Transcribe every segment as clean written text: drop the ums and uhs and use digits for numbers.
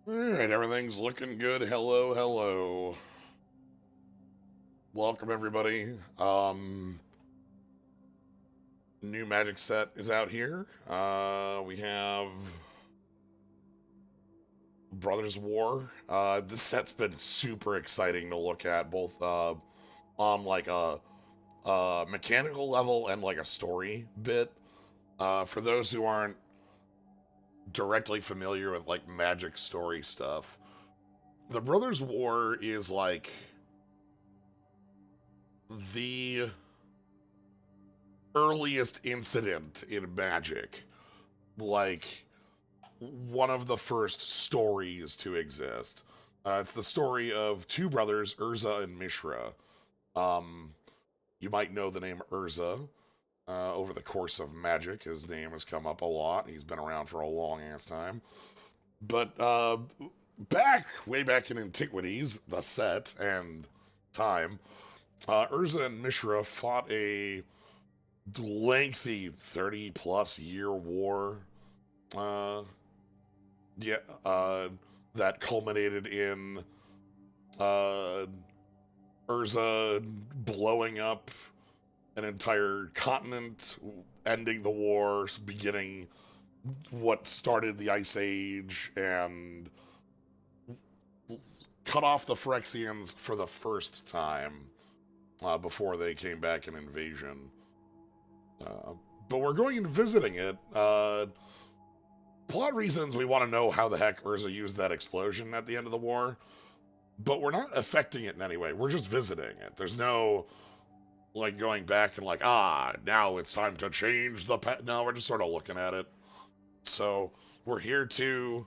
Alright, everything's looking good. Hello, hello. Welcome, everybody. New Magic set is out here. We have Brothers War. This set's been super exciting to look at, both on like a mechanical level and like a story bit. For those who aren't directly familiar with like Magic story stuff, the Brothers War is like the earliest incident in Magic, like one of the first stories to exist. It's the story of two brothers, Urza and Mishra. Um, you might know the name Urza. Over the course of Magic, his name has come up a lot. He's been around for a long ass time. But way back in Antiquities, the set and time, Urza and Mishra fought a lengthy 30 plus year war. Uh, yeah, that culminated in uh, Urza blowing up an entire continent, ending the war, beginning what started the Ice Age, and cut off the Phyrexians for the first time before they came back in invasion. Uh, but we're going and visiting it. Plot reasons, we want to know how the heck Urza used that explosion at the end of the war, but we're not affecting it in any way. We're just visiting it. There's no like going back and like, now it's time to change the No, we're just sort of looking at it. So we're here to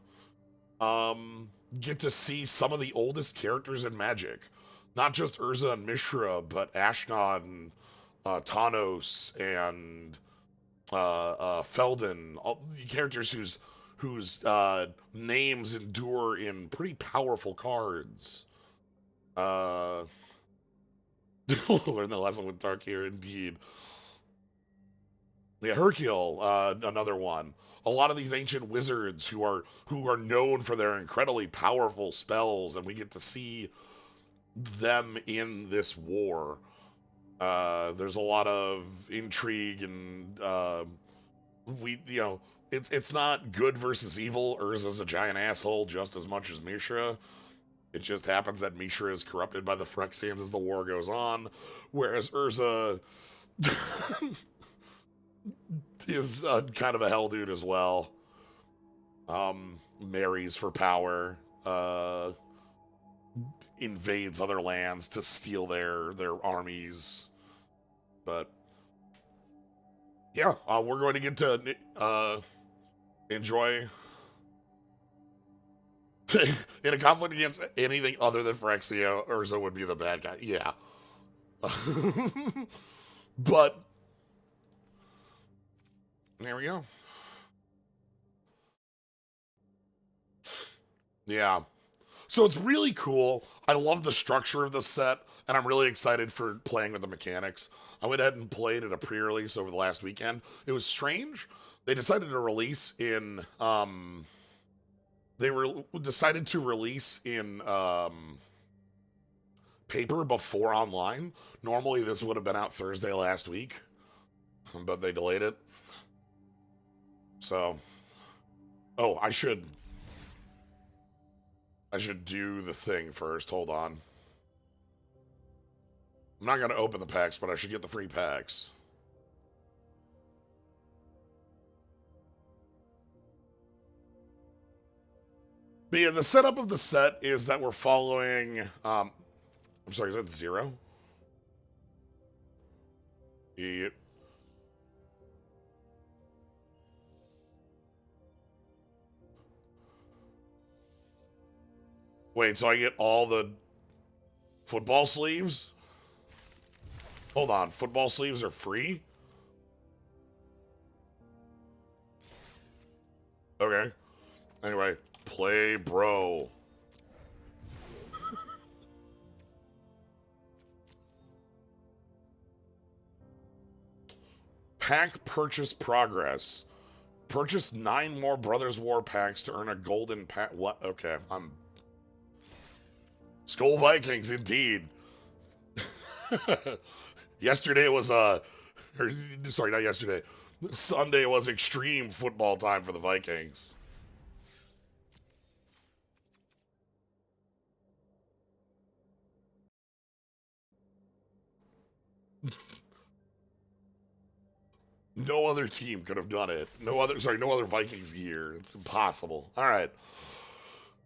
get to see some of the oldest characters in Magic. Not just Urza and Mishra, but Ashnod, Tanos, and Felden, all characters whose names endure in pretty powerful cards. Uh, learn the lesson with Dark here, indeed. Yeah, Hercule, another one. A lot of these ancient wizards who are known for their incredibly powerful spells, and we get to see them in this war. There's a lot of intrigue and we you know it's not good versus evil. Urza's a giant asshole just as much as Mishra. It just happens that Mishra is corrupted by the Phyrexians as the war goes on, whereas Urza is kind of a hell dude as well. Marries for power, invades other lands to steal their armies. But yeah, we're going to get to enjoy in a conflict against anything other than Phyrexia. Urza would be the bad guy. Yeah, but there we go. Yeah. So it's really cool. I love the structure of the set, and I'm really excited for playing with the mechanics. I went ahead and played at a pre-release over the last weekend. It was strange. They decided to release in decided to release in paper before online. Normally this would have been out Thursday last week, but they delayed it. So, oh, I should do the thing first. Hold on. I'm not going to open the packs, but I should get the free packs. But yeah, the setup of the set is that we're following. I'm sorry, is that zero? Yeah. Wait, so I get all the football sleeves? Hold on, football sleeves are free? Okay. Anyway, play bro. Pack purchase progress. Purchase 9 more Brothers War packs to earn a golden pack. What? Okay, I'm... Skull Vikings, indeed. Yesterday was, sorry, not yesterday. Sunday was extreme football time for the Vikings. No other team could have done it. No other Vikings year. It's impossible. All right.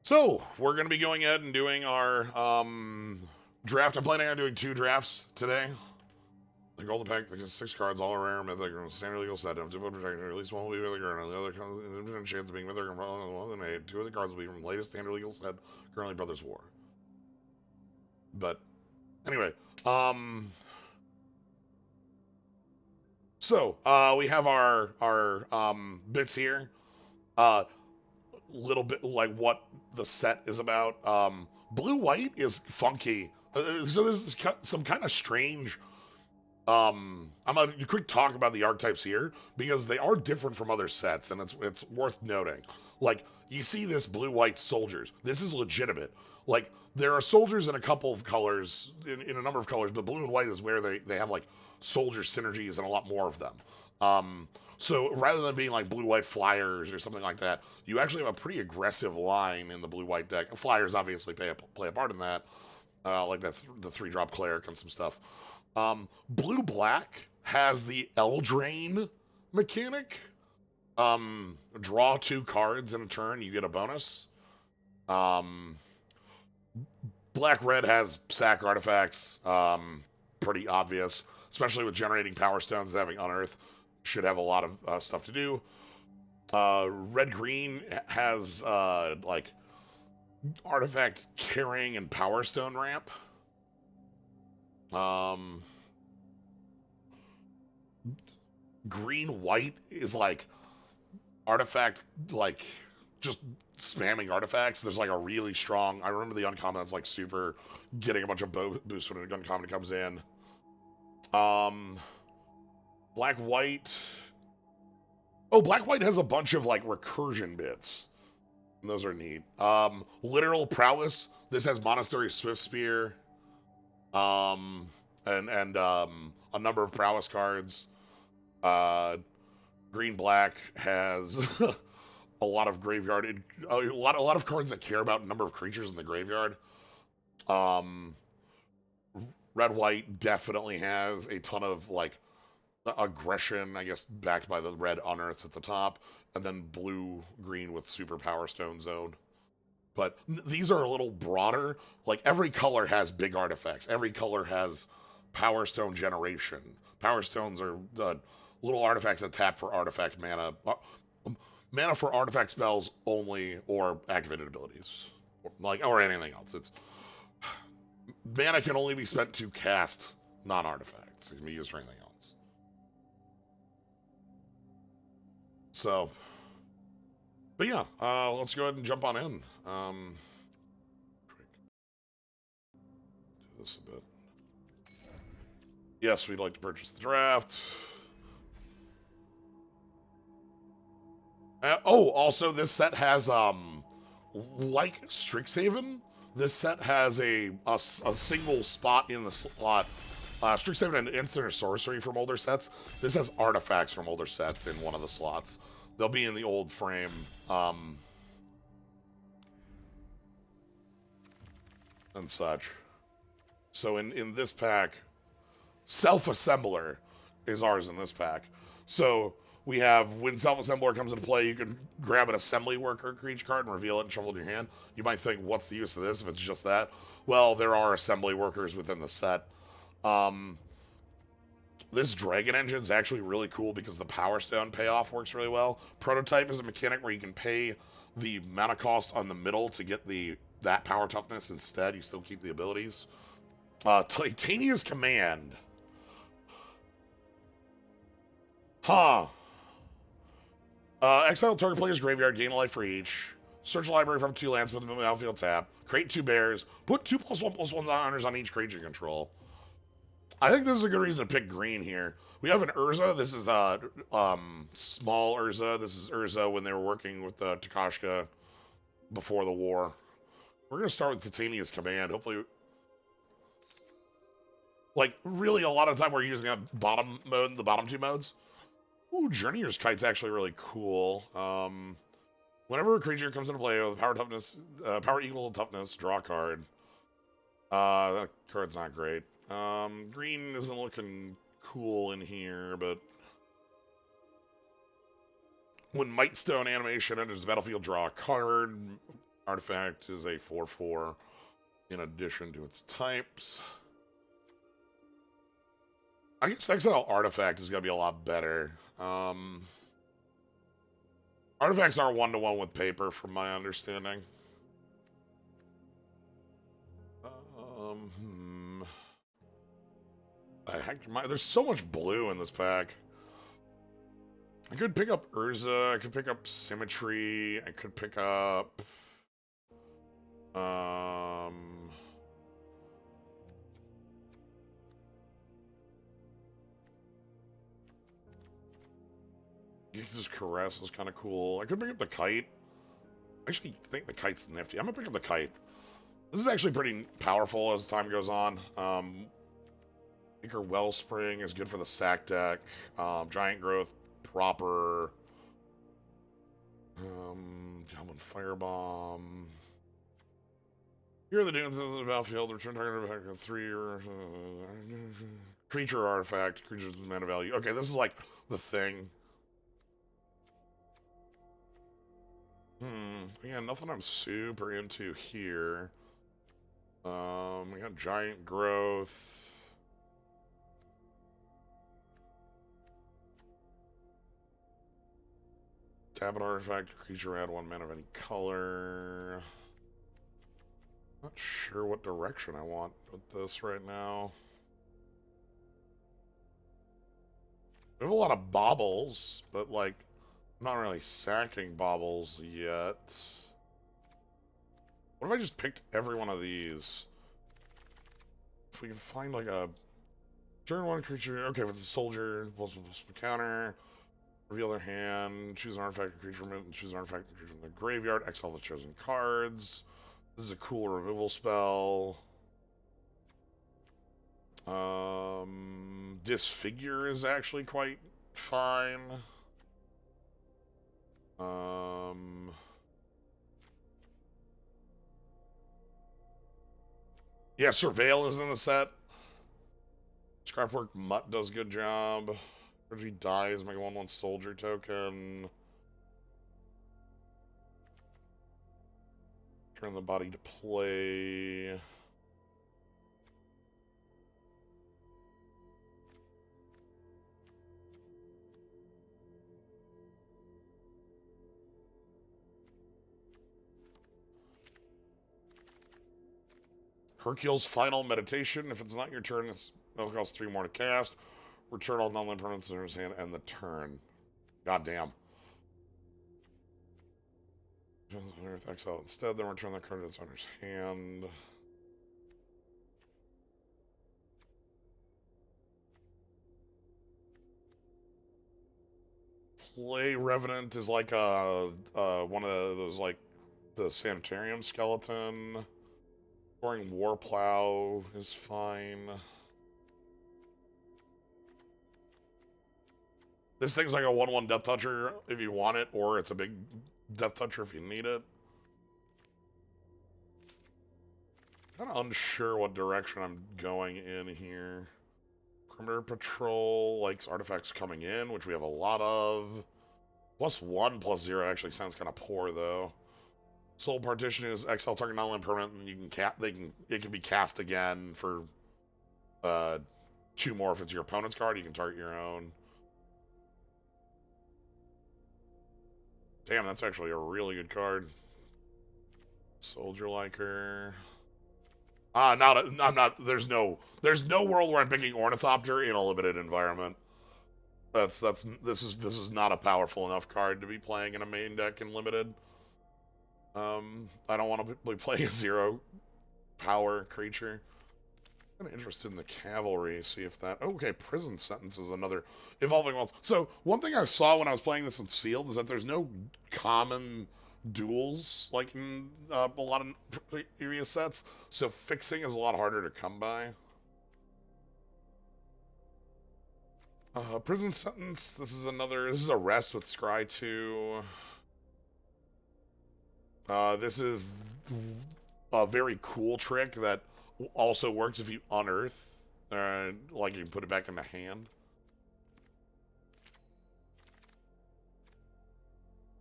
So, we're going to be going ahead and doing our draft. I'm planning on doing 2 drafts today. The golden pack, because 6 cards, all rare, mythic, standard legal set. If protected, at least one will be mythic, and the other chance of being mythic, and 8. 2 of the cards will be from the latest standard legal set, currently Brothers War. But, anyway, so, we have our bits here. Little bit like what the set is about. Blue-white is funky. So there's some kind of strange... I'm gonna quick talk about the archetypes here, because they are different from other sets, and it's worth noting. Like, you see this blue-white soldiers. This is legitimate. Like, there are soldiers in a couple of colors, in a number of colors, but blue and white is where they have, like, soldier synergies and a lot more of them. So rather than being like blue-white flyers or something like that, you actually have a pretty aggressive line in the blue-white deck. Flyers obviously play a part in that, like the 3-drop cleric and some stuff. Blue-black has the Eldraine mechanic. Draw 2 cards in a turn, you get a bonus. Black-red has sack artifacts, pretty obvious, especially with generating power stones and having unearth. Should have a lot of stuff to do. Red-green has like artifact carrying and power stone ramp. Green-white is like artifact, like just spamming artifacts. There's like a really strong, I remember the uncommon that's like super getting a bunch of boosts when an uncommon comes in. Black-white. Oh, Black-white has a bunch of like recursion bits. And those are neat. Literal prowess. This has Monastery Swift Spear. And a number of prowess cards. Green-black has a lot of graveyard. A lot of cards that care about a number of creatures in the graveyard. Red-white definitely has a ton of like aggression, I guess, backed by the red unearths at the top, and then blue-green with super power stone zone. But these are a little broader. Like, every color has big artifacts. Every color has power stone generation. Power stones are little artifacts that tap for artifact mana. Mana for artifact spells only, or activated abilities. Or anything else. Mana can only be spent to cast non-artifacts. It can be used for anything else. So, but yeah, let's go ahead and jump on in. Do this a bit. Yes, we'd like to purchase the draft. Also, this set has, like Strixhaven, this set has a single spot in the slot. Strixhaven and instant or sorcery from older sets. This has artifacts from older sets in one of the slots. They'll be in the old frame. And such. So in this pack, Self-Assembler is ours in this pack. So we have, when Self-Assembler comes into play, you can grab an Assembly Worker creature card and reveal it and shuffle it in your hand. You might think, what's the use of this if it's just that? Well, there are Assembly Workers within the set. This Dragon Engine is actually really cool because the Power Stone payoff works really well. Prototype is a mechanic where you can pay the mana cost on the middle to get that power toughness instead. You still keep the abilities. Titania's Command. Exile target player's graveyard, gain a life for each. Search a library from 2 lands with the battlefield tap. Create 2 bears. Put 2+1/+1 honors on each creature control. I think this is a good reason to pick green here. We have an Urza. This is small Urza. This is Urza when they were working with Takashka before the war. We're gonna start with Titania's Command. Hopefully, like really, a lot of the time we're using a bottom mode, the bottom two modes. Ooh, Journeyer's Kite's actually really cool. Whenever a creature comes into play with power equal to toughness, draw a card. That card's not great. Green isn't looking cool in here, but when Mightstone animation enters the battlefield, draw a card. Artifact is a 4/4 in addition to its types. I guess Exile Artifact is going to be a lot better. Artifacts are 1-to-1 with paper, from my understanding. There's so much blue in this pack. I could pick up Urza, I could pick up Symmetry, I could pick up... Gix's Caress is kind of cool. I could pick up the Kite. I actually think the Kite's nifty. I'm gonna pick up the Kite. This is actually pretty powerful as time goes on. Anchor Wellspring is good for the sack deck. Giant Growth proper. Goblin Firebomb. Here are the dunes of the battlefield. Return target of 3 or creature artifact. Creatures with mana value. Okay, this is like the thing. Again, nothing I'm super into here. We got Giant Growth. Tap an artifact, creature add 1 mana of any color. Not sure what direction I want with this right now. We have a lot of baubles, but like, I'm not really sacking baubles yet. What if I just picked every one of these? If we can find like a turn 1 creature, okay, if it's a soldier, plus counter, reveal their hand, choose an artifact or creature, choose an artifact or creature from the graveyard, exile the chosen cards. This is a cool removal spell. Disfigure is actually quite fine. Yeah, Surveil is in the set. Scrapwork Mutt does a good job. Energy dies, make a 1/1 soldier token. Turn the body to play. Hercule's Final Meditation. If it's not your turn, it'll cost 3 more to cast. Return all non-land permanents in his hand and the turn. God damn. Earth exile instead, then return that card to its owner's hand. Play Revenant is like one of those, like the Sanitarium skeleton. Scoring Warplow is fine. This thing's like a 1/1 Death Toucher if you want it, or it's a big Death Toucher if you need it. Kind of unsure what direction I'm going in here. Perimeter Patrol likes artifacts coming in, which we have a lot of. +1/+0 actually sounds kind of poor though. Soul Partition is exile target non-land permanent, and you can it can be cast again for 2 more if it's your opponent's card. You can target your own. Damn, that's actually a really good card. Soldier Liker. I'm not. There's no world where I'm picking Ornithopter in a limited environment. This is not a powerful enough card to be playing in a main deck in limited. I don't want to be playing a 0 power creature. I'm interested in the cavalry, see if that... Oh, okay, prison sentence is another evolving worlds. So, one thing I saw when I was playing this in Sealed is that there's no common duels, like in a lot of area sets, so fixing is a lot harder to come by. Prison sentence, this is arrest with Scry 2. This is a very cool trick that also works if you unearth. Like you can put it back in the hand.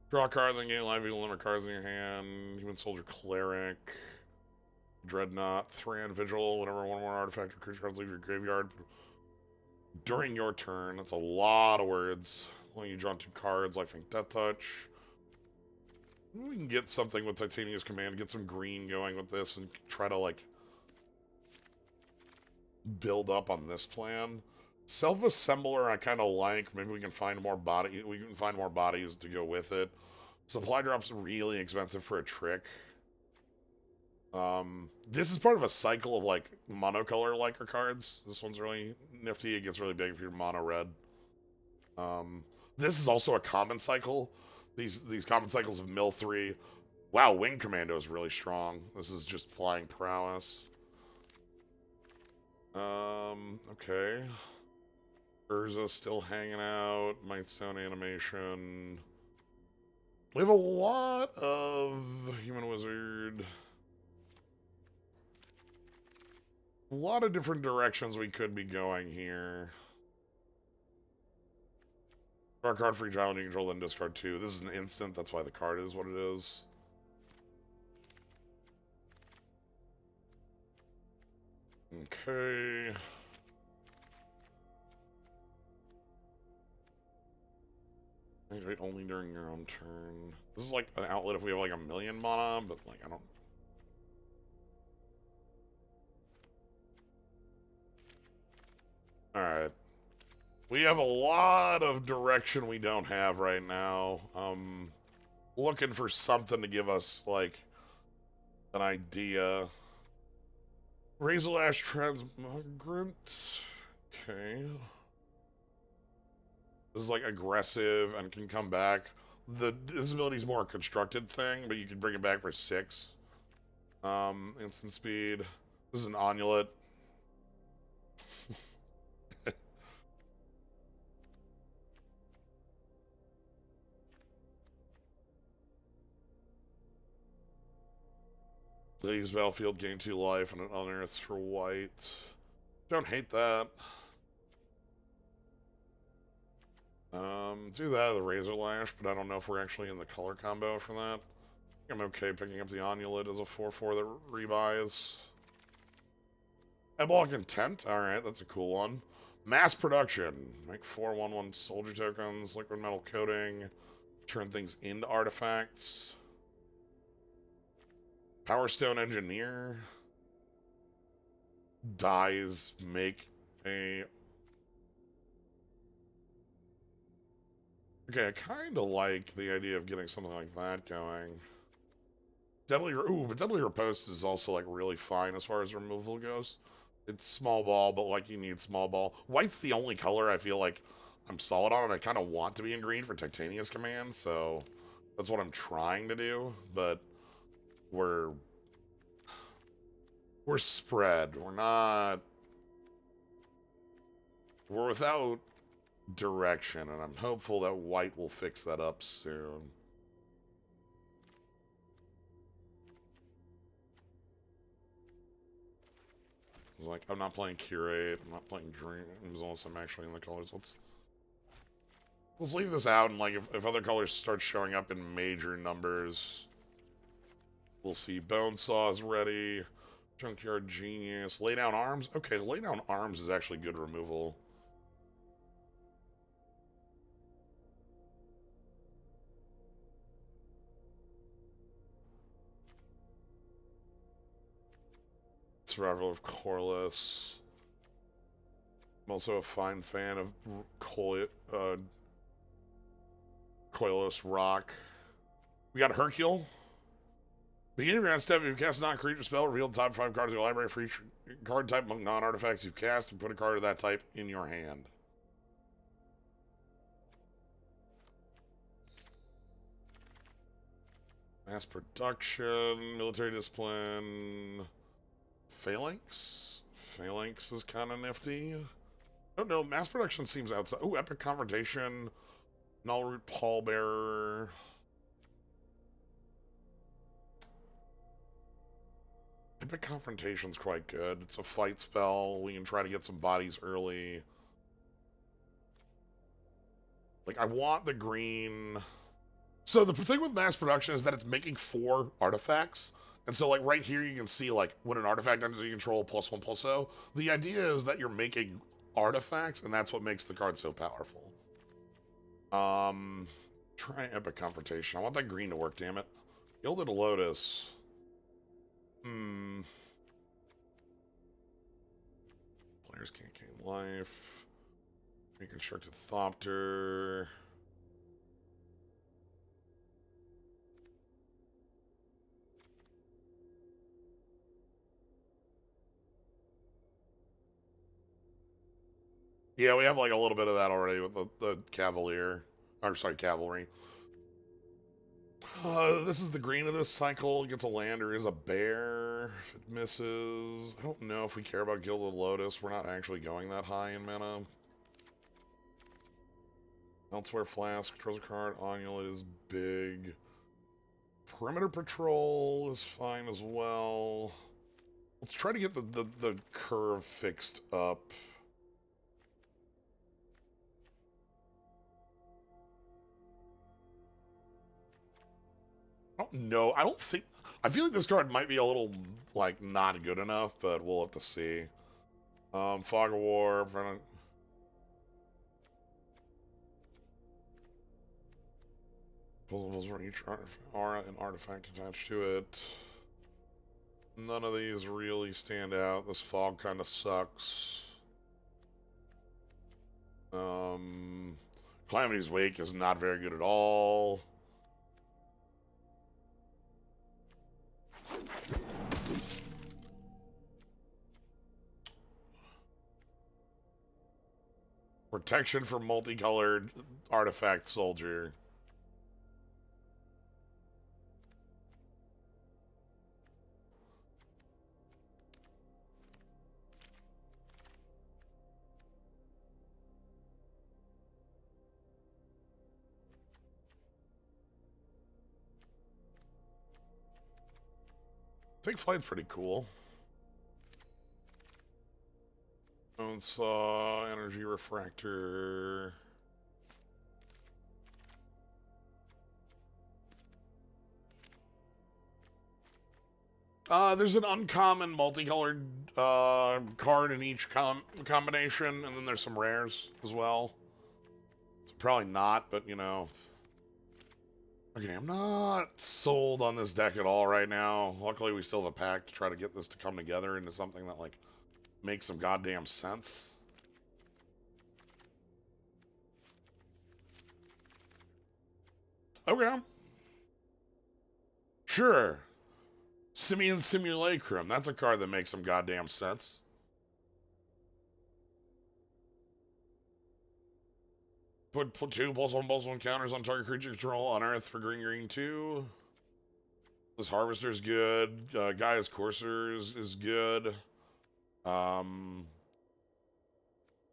Draw a card, then gain life, you limit cards in your hand. Human Soldier Cleric. Dreadnought, Thran, Vigil, whenever one more artifact or creature cards leave your graveyard during your turn. That's a lot of words. When you draw 2 cards, Lifelink Death Touch. We can get something with Titania's Command, get some green going with this, and try to, like, build up on this plan. Self-assembler I kind of like. Maybe we can find more bodies to go with it. Supply drop's really expensive for a trick. This is part of a cycle of, like, monocolor liker cards. This one's really nifty. It gets really big if you're mono red. This is also a common cycle. These common cycles of Mill 3. Wow, Wing Commando is really strong. This is just flying prowess. Okay. Urza still hanging out. Mightstone animation. We have a lot of Human Wizard. A lot of different directions we could be going here. Draw a card for each island you control, then discard 2. This is an instant, that's why the card is what it is. Okay. Activate only during your own turn. This is like an outlet if we have like 1,000,000 mana, but like I don't... Alright. We have a lot of direction we don't have right now. Looking for something to give us, like, an idea. Razorlash Transmogrant. Okay. This is, like, aggressive and can come back. This ability is more a constructed thing, but you can bring it back for 6. Instant speed. This is an Onulet. Leaves battlefield, gain 2 life, and it unearths for white. Don't hate that. Do that with a Razorlash, but I don't know if we're actually in the color combo for that. I'm okay picking up the Onulet as a 4/4 that rebuys. Eblock Intent, alright, that's a cool one. Mass Production, make 4/1/1 soldier tokens, liquid metal coating, turn things into artifacts. Power Stone Engineer. Dies make a... Okay, I kind of like the idea of getting something like that going. But Deadly Riposte is also, like, really fine as far as removal goes. It's small ball, but, like, you need small ball. White's the only color I feel like I'm solid on, and I kind of want to be in green for Titania's Command, so that's what I'm trying to do, but we're spread. We're without direction, and I'm hopeful that white will fix that up soon. It's like, I'm not playing Curate, I'm not playing Dreams unless I'm actually in the colors. Let's leave this out, and like, if other colors start showing up in major numbers, we'll see. Bonesaw is ready. Junkyard Genius. Lay Down Arms? Okay, Lay Down Arms is actually good removal. Survival of Corliss. I'm also a fine fan of Koilos Rock. We got Hercule. Beginning of your round step, if you cast a non-creature spell, reveal the top 5 cards of your library for each card type among non-artifacts you've cast, and put a card of that type in your hand. Mass production, military discipline, phalanx. Phalanx is kind of nifty. Oh no, mass production seems outside. Oh, epic confrontation, null root pallbearer. Epic confrontation's quite good. It's a fight spell. We can try to get some bodies early. Like, I want the green. So the thing with mass production is that it's making 4 artifacts. And so, like, right here you can see, like, when an artifact enters your control, +1/+0. The idea is that you're making artifacts, and that's what makes the card so powerful. Try Epic Confrontation. I want that green to work, damn it. Gilded Lotus. Players can't gain life. Reconstructed Thopter. Yeah, we have like a little bit of that already with the Cavalier. Or, sorry, Cavalry. This is the green of this cycle. It gets a land or is a bear. If it misses. I don't know if we care about Gilded Lotus. We're not actually going that high in mana. Elsewhere Flask. Controls a card. Amulet is big. Perimeter Patrol is fine as well. Let's try to get the curve fixed up. I don't know. I don't think... I feel like this card might be a little, like, not good enough, but we'll have to see. Fog of War, Puzzles for each aura and artifact attached to it. None of these really stand out. This fog kind of sucks. Calamity's Wake is not very good at all. Protection for multicolored artifact soldier. Take Flight's pretty cool. Bone Saw, Energy Refractor. There's an uncommon multicolored card in each combination, and then there's some rares as well. It's probably not, but you know. Okay, I'm not sold on this deck at all right now. Luckily, we still have a pack to try to get this to come together into something that, like, makes some goddamn sense. Okay. Sure. Simian Simulacrum. That's a card that makes some goddamn sense. Put 2 +1/+1 counters on target creature control on Earth for green 2. This Harvester's good. Gaia's Courser is good.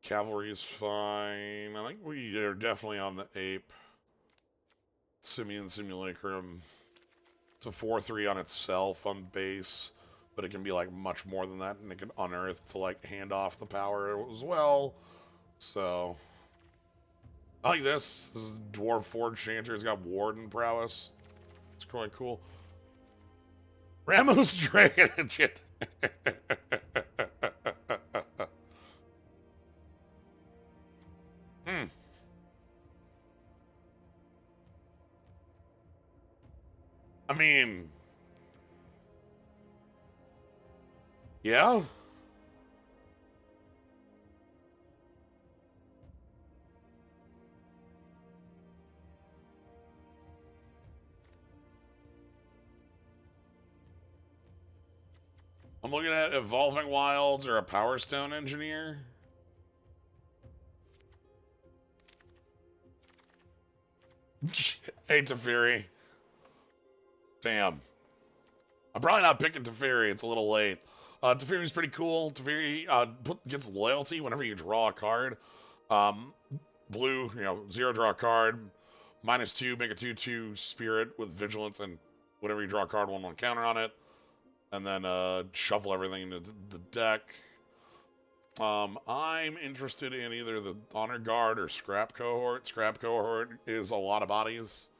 Cavalry is fine. I think we are definitely on the Ape. Simian Simulacrum. It's a 4/3 on itself on base, but it can be like much more than that, and it can unearth to like hand off the power as well. So I like this. This is Dwarf Forge Chanter. It's got Warden prowess. It's quite cool. Ramos Dragon Engine. I mean, yeah. I'm looking at Evolving Wilds or a Power Stone Engineer. Hey, Teferi. Damn. I'm probably not picking Teferi. It's a little late. Teferi's pretty cool. Teferi gets loyalty whenever you draw a card. Blue, 0 draw a card. -2, make a 2/2 spirit with vigilance, and whenever you draw a card, 1/1 counter on it. And then shuffle everything into the deck. I'm interested in either the Honor Guard or Scrap Cohort. Scrap Cohort is a lot of bodies.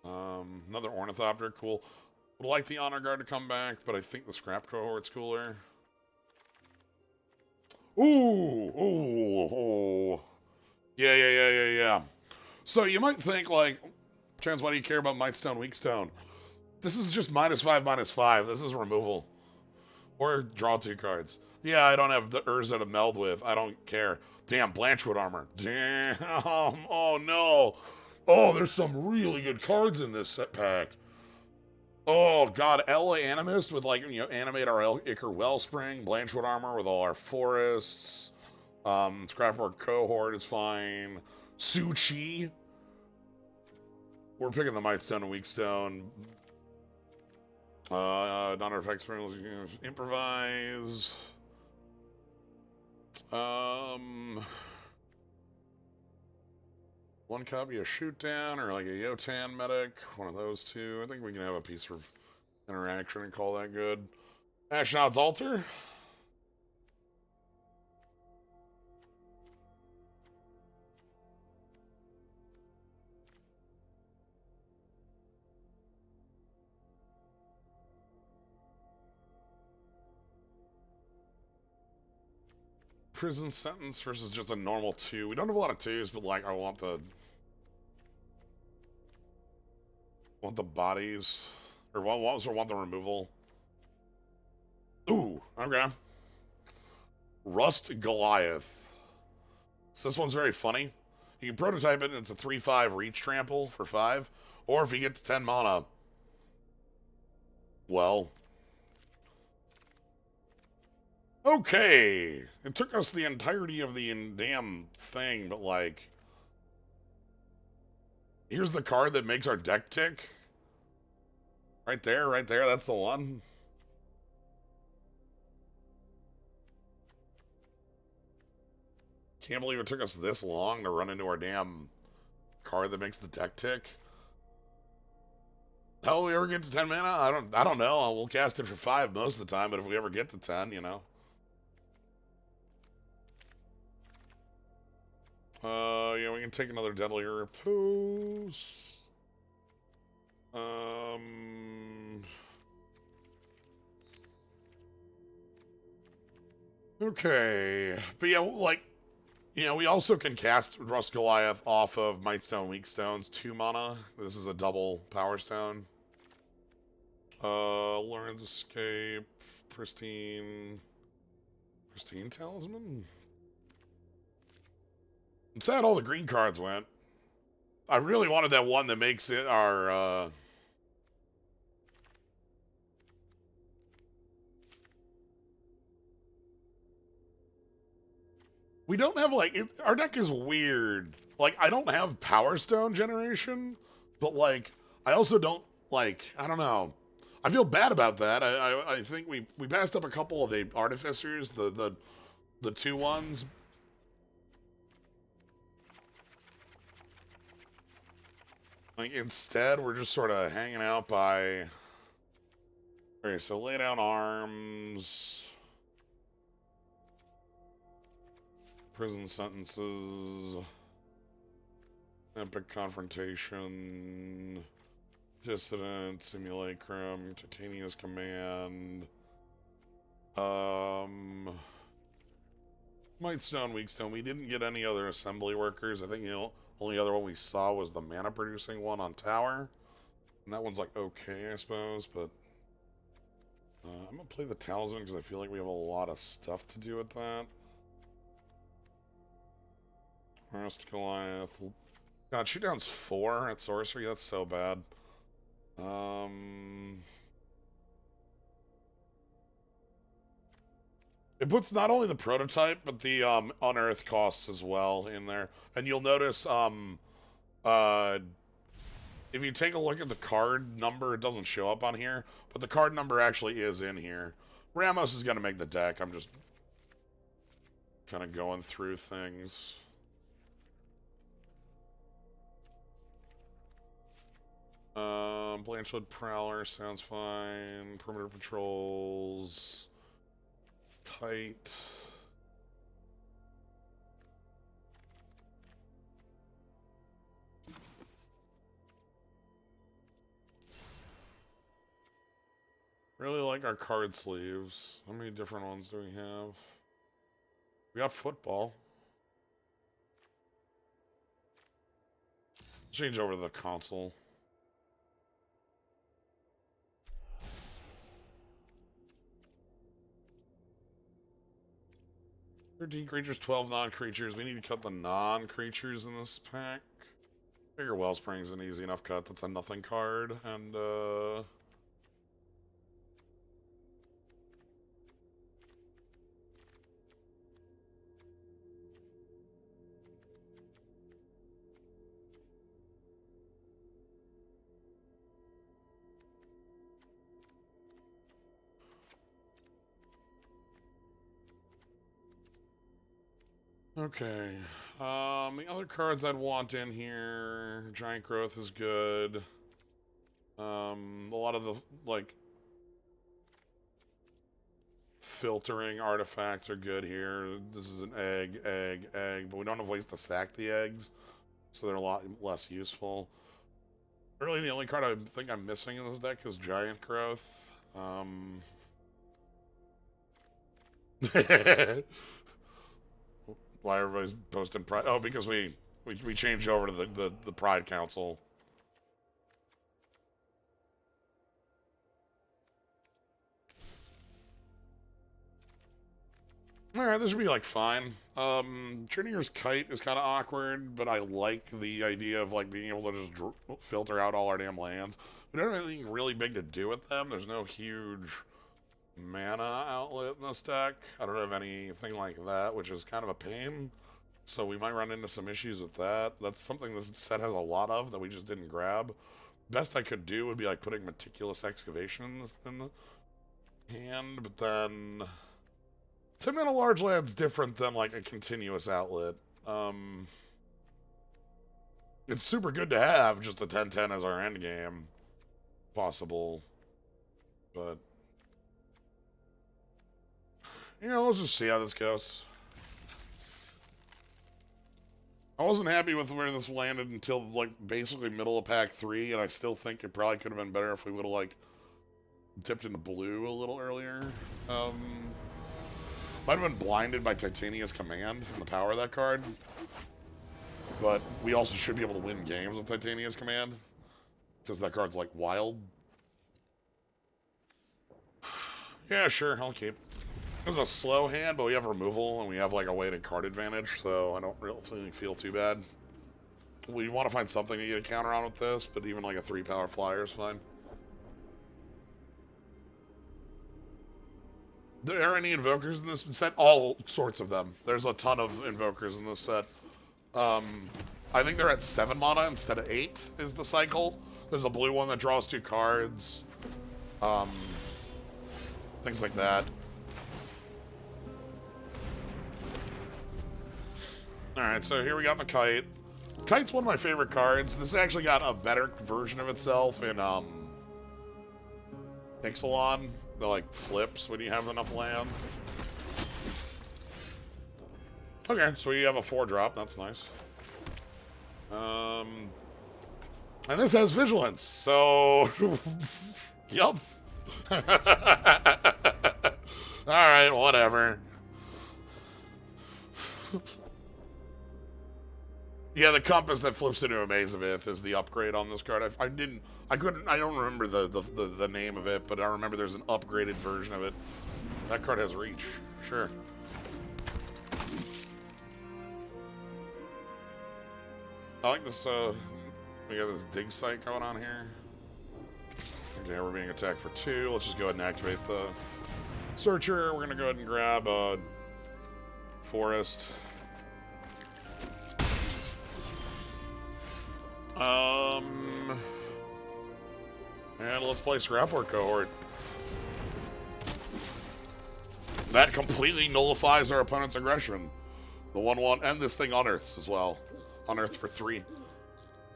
Another Ornithopter, cool. Would like the Honor Guard to come back, but I think the Scrap Cohort's cooler. Ooh. Yeah. So you might think, like, Chance, why do you care about Mightstone, Weakstone? This is just -5/-5. This is removal. Or draw 2 cards. Yeah, I don't have the Urza to meld with. I don't care. Damn, Blanchwood armor. Damn. Oh, no. Oh, there's some really good cards in this set pack. Oh, God. Ella Animist with, like, animate our Ichor Wellspring. Blanchwood armor with all our forests. Scrapboard Cohort is fine. Su-Chi. We're picking the Mightstone and Weakstone. Non-effects, improvise. One copy of Shoot Down or like a Yotan medic, one of those two. I think we can have a piece of interaction and call that good. Ashnod's Altar. Prison Sentence versus just a normal 2. We don't have a lot of 2s, but like I want the bodies. Or want the removal. Ooh, okay. Rust Goliath. So this one's very funny. You can prototype it, and it's a 3/5 reach trample for 5. Or if you get to 10 mana, well, okay. It took us the entirety of the damn thing, but like, here's the card that makes our deck tick. Right there, that's the one. Can't believe it took us this long to run into our damn card that makes the deck tick. How will we ever get to 10 mana? I don't know. We'll cast it for 5 most of the time, but if we ever get to 10, yeah, we can take another Deadly Repose. Okay. But yeah, like, we also can cast Rust Goliath off of Mightstone, Weakstones, 2 mana. This is a double Power Stone. Lauren's Escape, Pristine Talisman? I'm sad all the green cards went. I really wanted that one that makes it our, we don't have, like, our deck is weird. Like, I don't have Power Stone generation, but, like, I also don't, like, I don't know. I feel bad about that. I think we passed up a couple of the Artificers, the 2 ones. Like, instead, we're just sort of hanging out by... Okay, so Lay Down Arms... Prison Sentences... Epic Confrontation... Dissident, Simulacrum, Titania's Command... Mightstone, Weakstone. We didn't get any other assembly workers. I think, only other one we saw was the mana producing one on Tower. And that one's like okay, I suppose, but I'm gonna play the Talisman because I feel like we have a lot of stuff to do with that. Rust Goliath. God, shoot down's 4 at sorcery, that's so bad. It puts not only the prototype, but the unearthed costs as well in there. And you'll notice uh, if you take a look at the card number, it doesn't show up on here, but the card number actually is in here. Ramos is going to make the deck. I'm just kind of going through things. Blanchwood Prowler sounds fine. Perimeter Patrols. Kite. Really like our card sleeves. How many different ones do we have? We got football. Change over to the console. 13 creatures, 12 non-creatures. We need to cut the non-creatures in this pack. Figure Wellspring's an easy enough cut. That's a nothing card. And, okay. The other cards I'd want in here, Giant Growth is good. A lot of the, like, filtering artifacts are good here. This is an egg, but we don't have ways to sack the eggs, so they're a lot less useful. Really, the only card I think I'm missing in this deck is Giant Growth. Why everybody's posting Pride? Oh, because we changed over to the Pride Council. Alright, this should be, like, fine. Trinier's Kite is kind of awkward, but I like the idea of, like, being able to just filter out all our damn lands. We don't have anything really big to do with them. There's no huge mana outlet in this deck. I don't have anything like that, which is kind of a pain. So we might run into some issues with that. That's something this set has a lot of that we just didn't grab. Best I could do would be, like, putting Meticulous Excavation in the hand, but then 10 mana large land's different than, like, a continuous outlet. It's super good to have just a 10/10 as our end game. Possible. But, you know, let's just see how this goes. I wasn't happy with where this landed until, like, basically middle of pack 3, and I still think it probably could have been better if we would have, like, dipped into blue a little earlier. Might have been blinded by Titania's Command and the power of that card. But we also should be able to win games with Titania's Command, because that card's, like, wild. Yeah, sure, I'll keep. It was a slow hand, but we have removal, and we have, like, a weighted card advantage, so I don't really feel too bad. We want to find something to get a counter on with this, but even, like, a 3-power flyer is fine. There are any invokers in this set? All sorts of them. There's a ton of invokers in this set. I think they're at 7 mana instead of 8 is the cycle. There's a blue one that draws 2 cards. Things like that. Alright, so here we got the Kite. Kite's one of my favorite cards. This actually got a better version of itself in, Ixalan. That, like, flips when you have enough lands. Okay, so you have a 4-drop. That's nice. And this has Vigilance, so... Yup. Alright, whatever. Yeah, the compass that flips into a Maze of Ith is the upgrade on this card. I don't remember the name of it, but I remember there's an upgraded version of it. That card has reach, sure. I like this, we got this dig site going on here. Okay, we're being attacked for 2. Let's just go ahead and activate the Searcher, we're gonna go ahead and grab Forest. And let's play Scrapboard Cohort. That completely nullifies our opponent's aggression. The 1/1, and this thing unearths as well. Unearth for 3.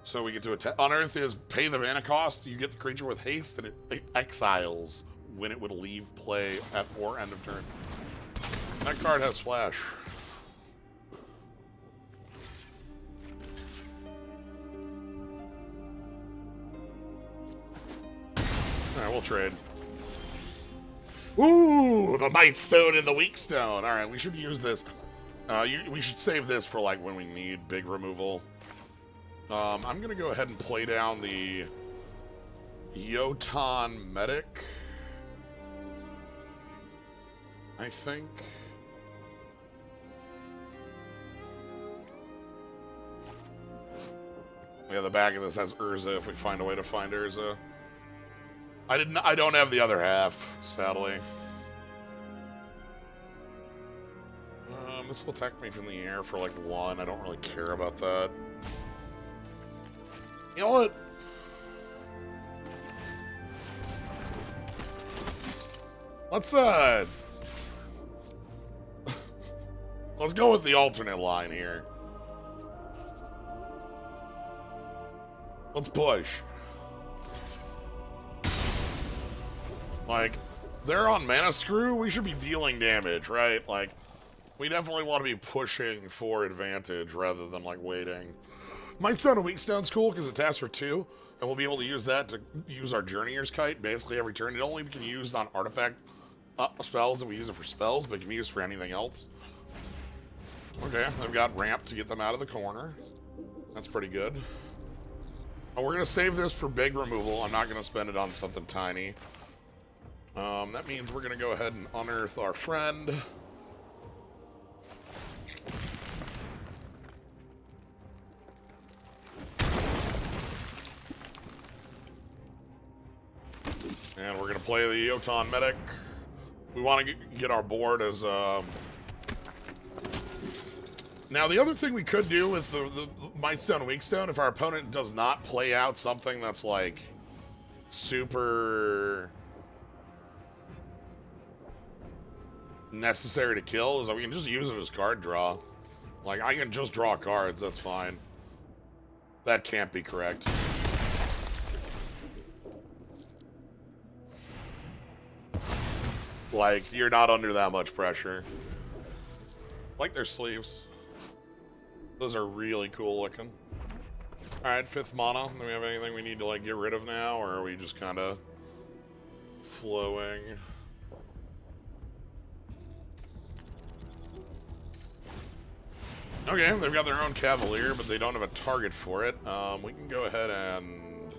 So we get to attack. Unearth is pay the mana cost, you get the creature with haste, and it exiles when it would leave play at or end of turn. That card has flash. Alright, we'll trade. Ooh, the Might Stone and the Weak Stone. Alright, we should use this. We should save this for like when we need big removal. I'm gonna go ahead and play down the Jotun Medic. I think. Yeah, the back of this has Urza if we find a way to find Urza. I don't have the other half, sadly. This will attack me from the air for like 1. I don't really care about that. You know what? Let's let's go with the alternate line here. Let's push. Like, they're on Mana Screw, we should be dealing damage, right? Like, we definitely want to be pushing for advantage rather than, like, waiting. Might Stone and Weak Stone's cool because it taps for 2, and we'll be able to use that to use our Journeyer's Kite basically every turn. It only can be used on artifact spells if we use it for spells, but it can be used for anything else. Okay, I've got ramp to get them out of the corner. That's pretty good. Oh, we're going to save this for big removal. I'm not going to spend it on something tiny. That means we're going to go ahead and unearth our friend. And we're going to play the Jotun Medic. We want to get our board as... Now, the other thing we could do with the Might Stone and Weak Stone, if our opponent does not play out something that's, like, super necessary to kill, is that we can just use it as card draw. Like, I can just draw cards, that's fine. That can't be correct. Like, you're not under that much pressure. Like their sleeves. Those are really cool looking. Alright, 5th mana. Do we have anything we need to, like, get rid of now, or are we just kind of flowing? Okay, they've got their own Cavalier, but they don't have a target for it. We can go ahead and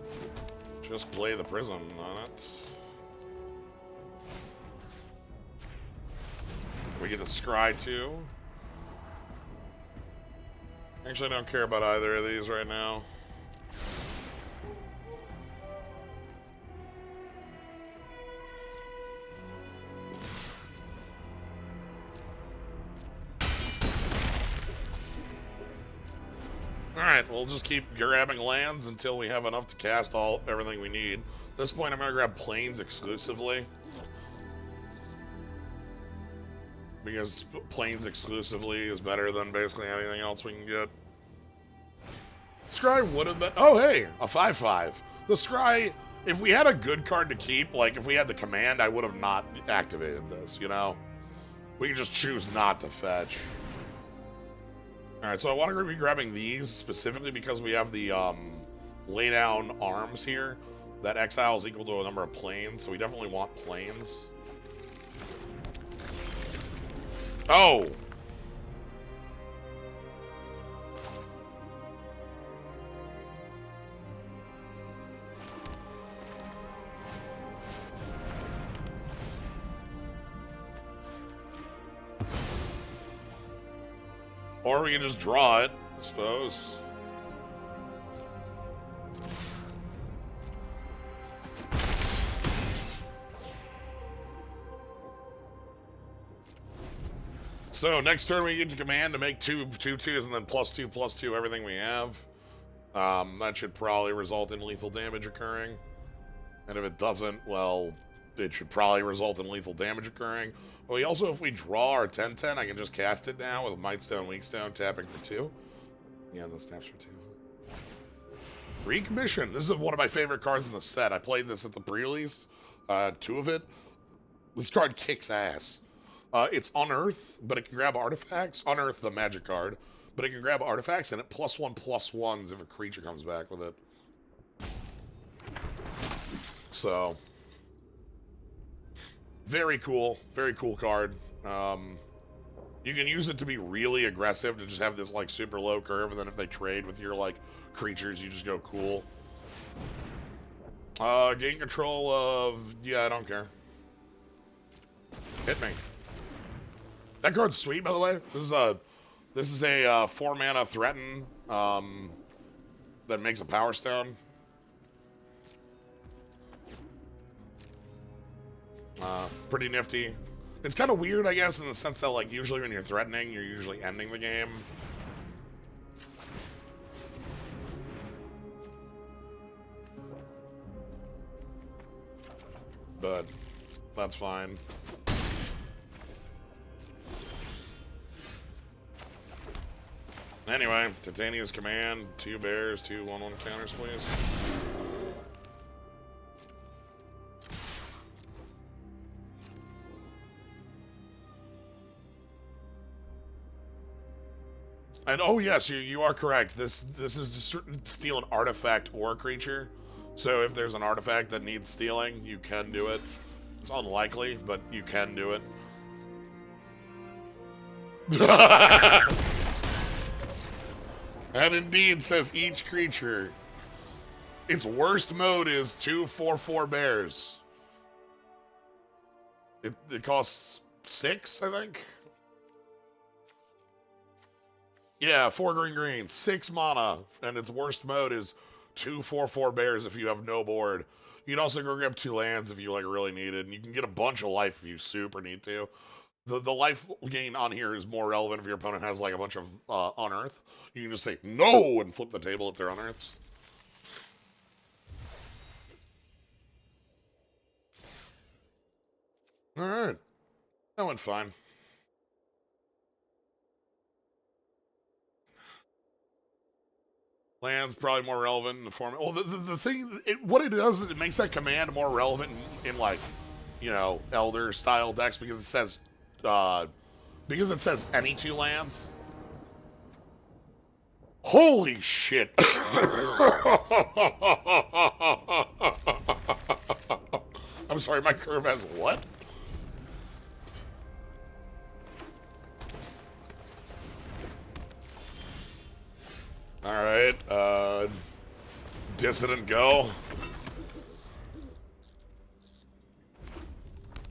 just play the Prism on it. We get to scry too. Actually, I don't care about either of these right now. Alright, we'll just keep grabbing lands until we have enough to cast everything we need. At this point, I'm going to grab Plains exclusively. Because Plains exclusively is better than basically anything else we can get. Scry would have been... Oh, hey! A 5/5. The Scry... If we had a good card to keep, like if we had the command, I would have not activated this, you know? We can just choose not to fetch. Alright, so I want to be grabbing these specifically because we have the lay down arms here. That exile is equal to a number of planes, so we definitely want planes. Oh! Or we can just draw it, I suppose. So next turn we get to command to make two twos and then +2/+2 everything we have. That should probably result in lethal damage occurring. And if it doesn't, well, it should probably result in lethal damage occurring. Well, also, if we draw our 10/10, I can just cast it now with Might Stone, Weak Stone, tapping for 2. Yeah, the snaps for 2. Recommission. This is one of my favorite cards in the set. I played this at the pre-release. 2 of it. This card kicks ass. It's Unearth, but it can grab artifacts. Unearth, the magic card. But it can grab artifacts, and it +1/+1s if a creature comes back with it. So, very cool card. You can use it to be really aggressive, to just have this like super low curve, and then if they trade with your like creatures, you just go cool. Gain control of, yeah, I don't care. Hit me. That card's sweet, by the way. This is a 4-mana threaten that makes a Power Stone. Pretty nifty. It's kind of weird, I guess, in the sense that, like, usually when you're threatening, you're usually ending the game. But that's fine. Anyway, Titania's command, 2 bears, 2 1/1 counters, please. And oh yes, you are correct. This is to steal an artifact or a creature. So if there's an artifact that needs stealing, you can do it. It's unlikely, but you can do it. And indeed, says each creature. Its worst mode is 2 4/4 bears. It costs 6, I think. Yeah, 4 green, 6 mana, and its worst mode is 2 4/4 bears if you have no board. You can also go grab 2 lands if you like really need it, and you can get a bunch of life if you super need to. The life gain on here is more relevant if your opponent has like a bunch of Unearth. You can just say no and flip the table if they're Unearths. All right, that went fine. Land's probably more relevant in the format. Well, the thing, what it does is it makes that command more relevant in like, you know, Elder style decks because it says any 2 lands. Holy shit! I'm sorry, my curve has what? Alright, Dissident go.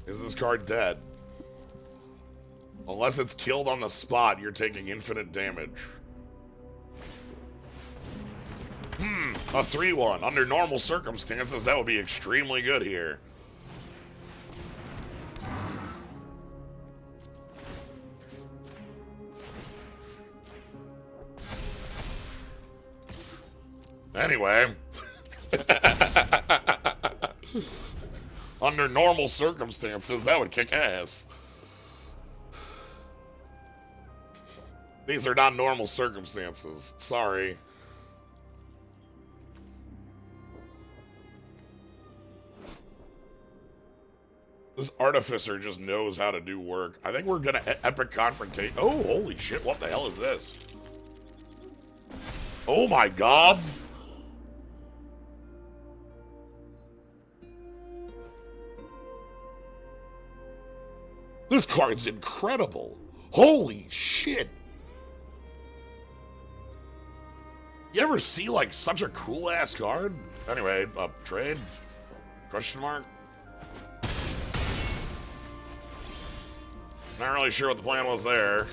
Is this card dead? Unless it's killed on the spot, you're taking infinite damage. A 3/1. Under normal circumstances, that would be extremely good here. Anyway. Under normal circumstances, that would kick ass. These are not normal circumstances. Sorry. This Artificer just knows how to do work. I think we're gonna epic confrontate. Oh, holy shit, what the hell is this? Oh my god! This card's incredible. Holy shit. You ever see, like, such a cool-ass card? Anyway, trade? Question mark? Not really sure what the plan was there.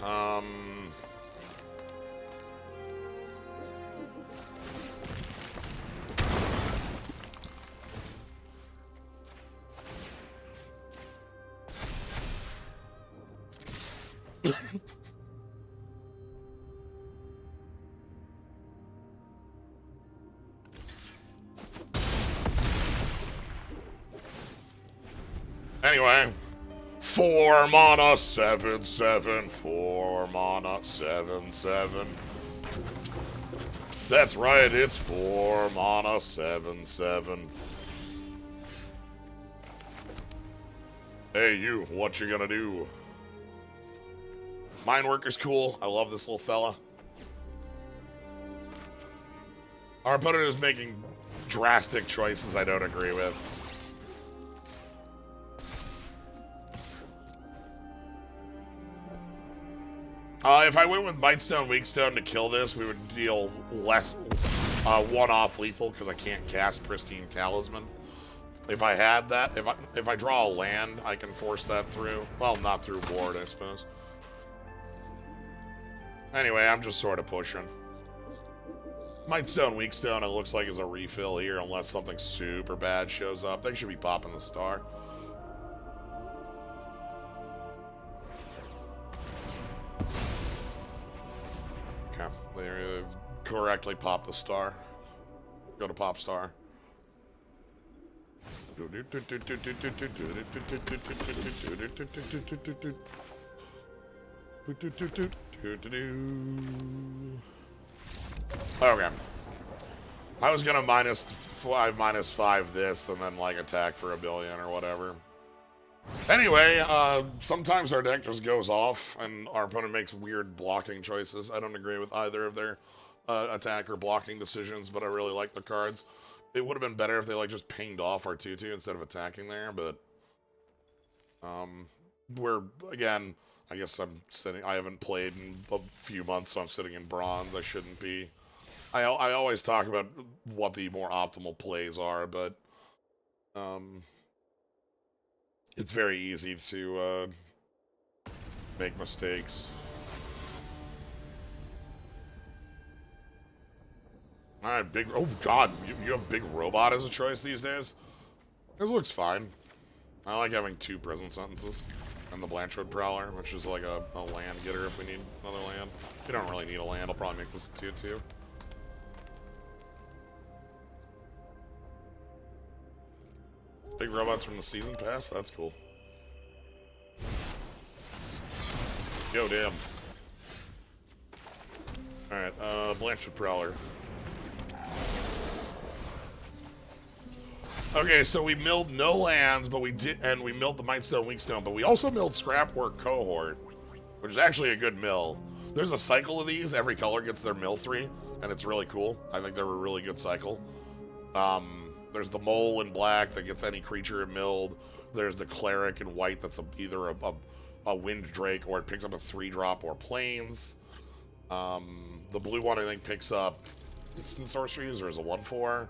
Anyway, 4 mana 7/7, 4 mana 7/7. That's right, it's 4 mana 7/7. Hey you, what you gonna do? Mineworker's cool. I love this little fella. Our opponent is making drastic choices I don't agree with. If I went with Mightstone, Weakstone to kill this, we would deal less one-off lethal because I can't cast Pristine Talisman. If I had that, if I draw a land, I can force that through. Well, not through Ward, I suppose. Anyway, I'm just sort of pushing. Mightstone, Weakstone, it looks like is a refill here unless something super bad shows up. They should be popping the star. Okay, they've correctly popped the star. Go to pop star. Okay. I was gonna -5 this and then like attack for 1 billion or whatever. Anyway, sometimes our deck just goes off and our opponent makes weird blocking choices. I don't agree with either of their attack or blocking decisions, but I really like the cards. It would have been better if they like just pinged off our 2/2 instead of attacking there, but we're again, I guess I haven't played in a few months, so I'm sitting in bronze. I shouldn't be. I always talk about what the more optimal plays are, but it's very easy to make mistakes. Alright, big... Oh, God, you have Big Robot as a choice these days? This looks fine. I like having 2 prison sentences. And the Blanchwood Prowler, which is like a land getter if we need another land. We don't really need a land, I'll probably make this a 2/2. Big robots from the season pass? That's cool. Yo, damn. Alright, Blanchwood Prowler. Okay, so we milled no lands, but we milled the Mightstone, Weakstone, but we also milled Scrapwork Cohort, which is actually a good mill. There's a cycle of these, every color gets their mill 3, and it's really cool. I think they're a really good cycle. There's the Mole in black that gets any creature milled. There's the Cleric in white that's either a Wind Drake or it picks up a 3-drop or planes. The blue one I think picks up instant sorceries or is a 1/4.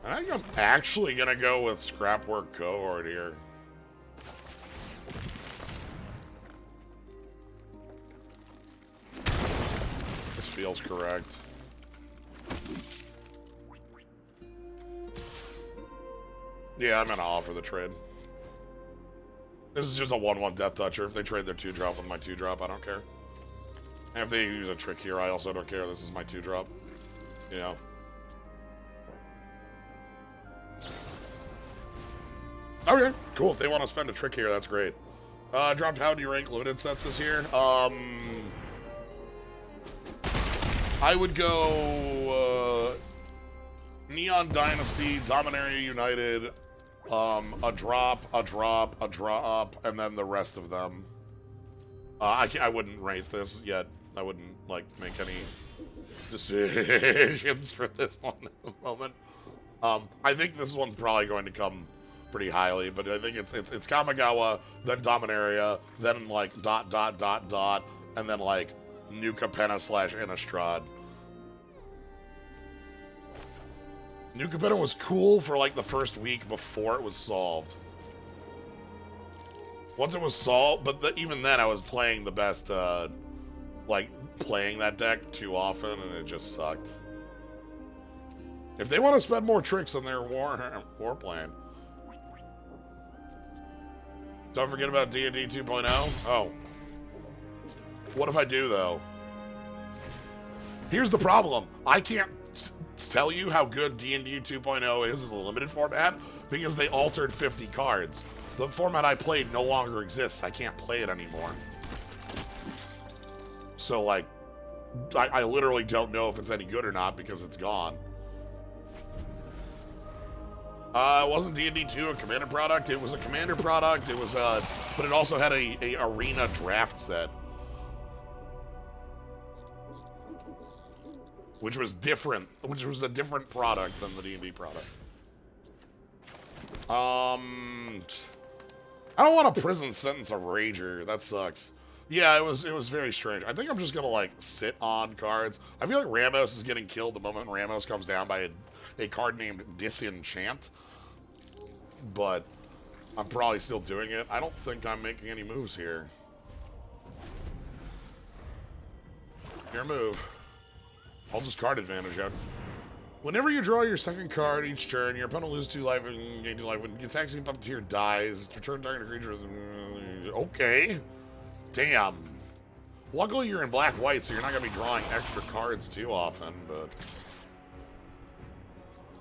I think I'm actually gonna go with Scrapwork Cohort here. This feels correct. Yeah, I'm gonna offer the trade. This is just a 1/1 Death Toucher. If they trade their 2-drop with my 2-drop, I don't care. And if they use a trick here, I also don't care. This is my 2-drop. You know. Okay, cool. If they want to spend a trick here, that's great. Dropped how do you rank limited sets this year? I would go Neon Dynasty, Dominaria United, a drop, and then the rest of them. I wouldn't rate this yet. I wouldn't like make any decisions for this one at the moment. I think this one's probably going to come pretty highly, but I think it's Kamigawa, then Dominaria, then like ... and then like New Capenna / Innistrad. New Capenna was cool for like the first week before it was solved. Once it was solved, but even then I was playing the best, like playing that deck too often and it just sucked. If they want to spend more tricks on their war plan. Don't forget about D&D 2.0. Oh. What if I do, though? Here's the problem. I can't tell you how good D&D 2.0 is as a limited format because they altered 50 cards. The format I played no longer exists. I can't play it anymore. So, like, I literally don't know if it's any good or not because it's gone. Wasn't D&D 2 a Commander product? It was a Commander product. It was but it also had a arena draft set, which was different. Which was a different product than the D&D product. I don't want a prison sentence of Rager. That sucks. Yeah, it was very strange. I think I'm just gonna like sit on cards. I feel like Ramos is getting killed the moment Ramos comes down by a card named Disenchant. But I'm probably still doing it. I don't think I'm making any moves here. Your move. I'll just card advantage out. Whenever you draw your second card each turn, your opponent loses 2 life and gain 2 life. When you attack the top tier dies, return target creature. Okay. Damn. Luckily you're in black-white, so you're not going to be drawing extra cards too often, but...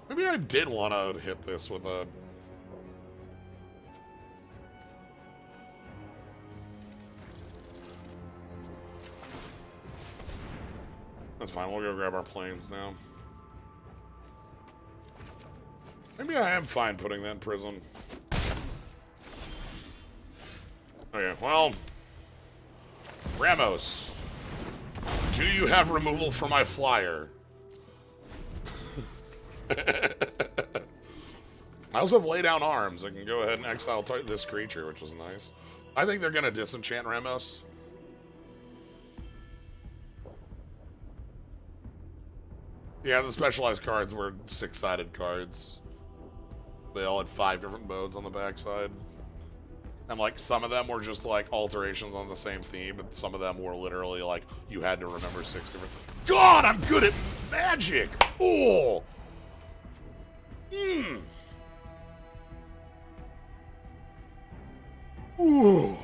Maybe I did want to hit this with a... That's fine, we'll go grab our planes now. Maybe I am fine putting that in prison. Okay, well... Ramos. Do you have removal for my flyer? I also have lay down arms. I can go ahead and exile this creature, which is nice. I think they're gonna disenchant Ramos. Yeah, the specialized cards were 6-sided cards. They all had 5 different modes on the backside. And, like, some of them were just, like, alterations on the same theme, and some of them were literally, like, you had to remember 6 different... God, I'm good at magic! Oh! Mmm. Ooh.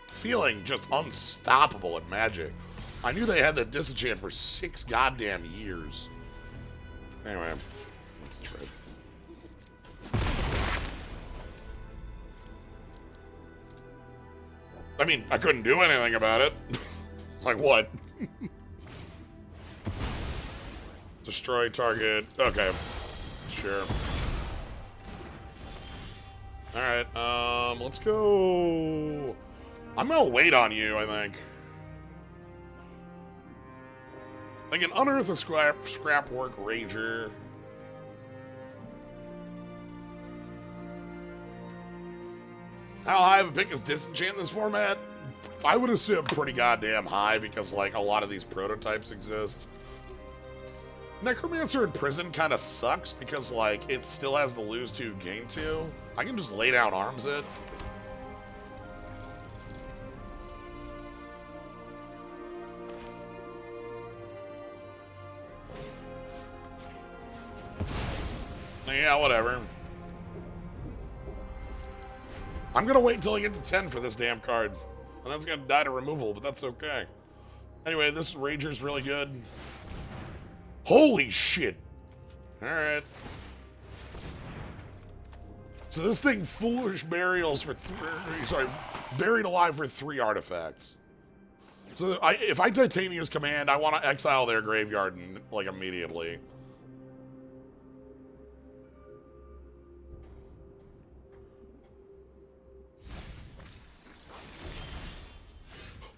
Feeling just unstoppable at magic. I knew they had the disenchant for 6 goddamn years. Anyway, let's try it. I mean, I couldn't do anything about it. Like what? Destroy target. Okay. Sure. Alright, let's go... I'm gonna wait on you, I think. I can unearth a scrap work rager. How high of a pick is disenchant in this format? I would assume pretty goddamn high because, like, a lot of these prototypes exist. Necromancer in prison kind of sucks because, like, it still has the lose 2, gain 2. I can just lay down arms it. Yeah, whatever. I'm gonna wait until I get to 10 for this damn card. And that's gonna die to removal, but that's okay. Anyway, this Rager's really good. Holy shit! Alright. So this thing, Foolish Burials for Buried Alive for 3 artifacts. So if I Titania's Command, I want to exile their graveyard, like, immediately.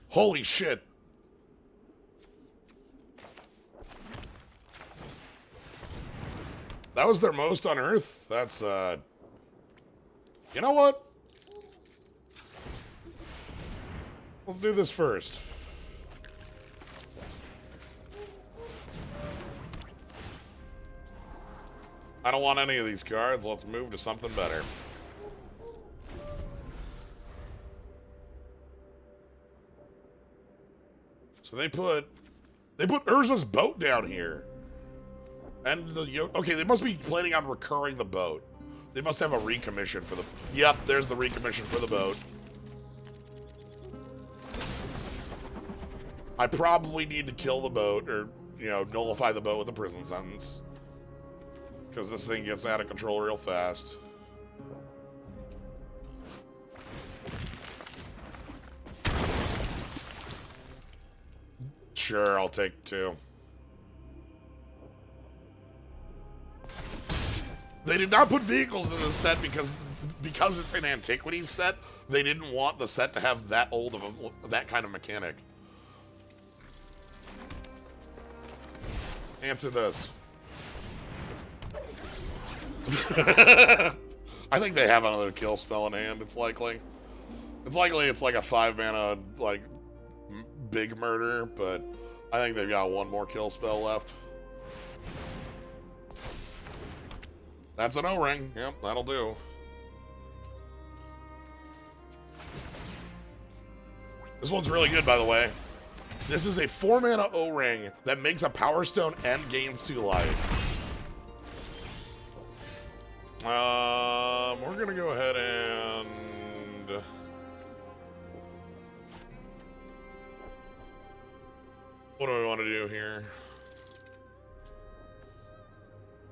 Holy shit. That was their most on Earth? That's, You know what? Let's do this first. I don't want any of these cards. Let's move to something better. So they put Urza's boat down here. And okay, they must be planning on recurring the boat. They must have a recommission for the... Yep, there's the recommission for the boat. I probably need to kill the boat, or, you know, nullify the boat with a prison sentence. Because this thing gets out of control real fast. Sure, I'll take 2. They did not put vehicles in this set because it's an antiquities set. They didn't want the set to have that old of that kind of mechanic. Answer this. I think they have another kill spell in hand. It's likely. It's likely it's like a 5-mana like big murder, but I think they've got one more kill spell left. That's an O-ring. Yep, that'll do. This one's really good, by the way. This is a 4-mana O-ring that makes a Power Stone and gains 2 life. We're gonna go ahead and... What do we want to do here?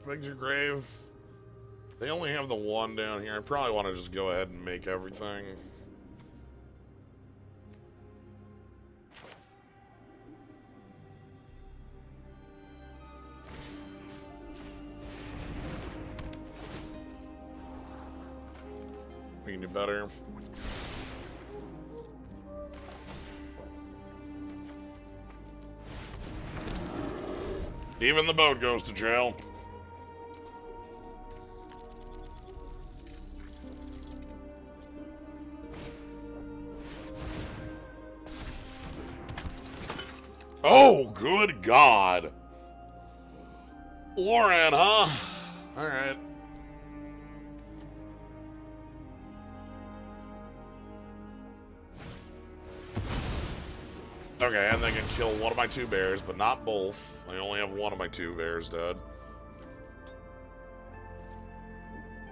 Make your grave. They only have the 1 down here. I probably want to just go ahead and make everything. We can do better. Even the boat goes to jail. Oh, good God. Loran, huh? All right. Okay, and they can kill one of my 2 bears, but not both. I only have one of my 2 bears dead.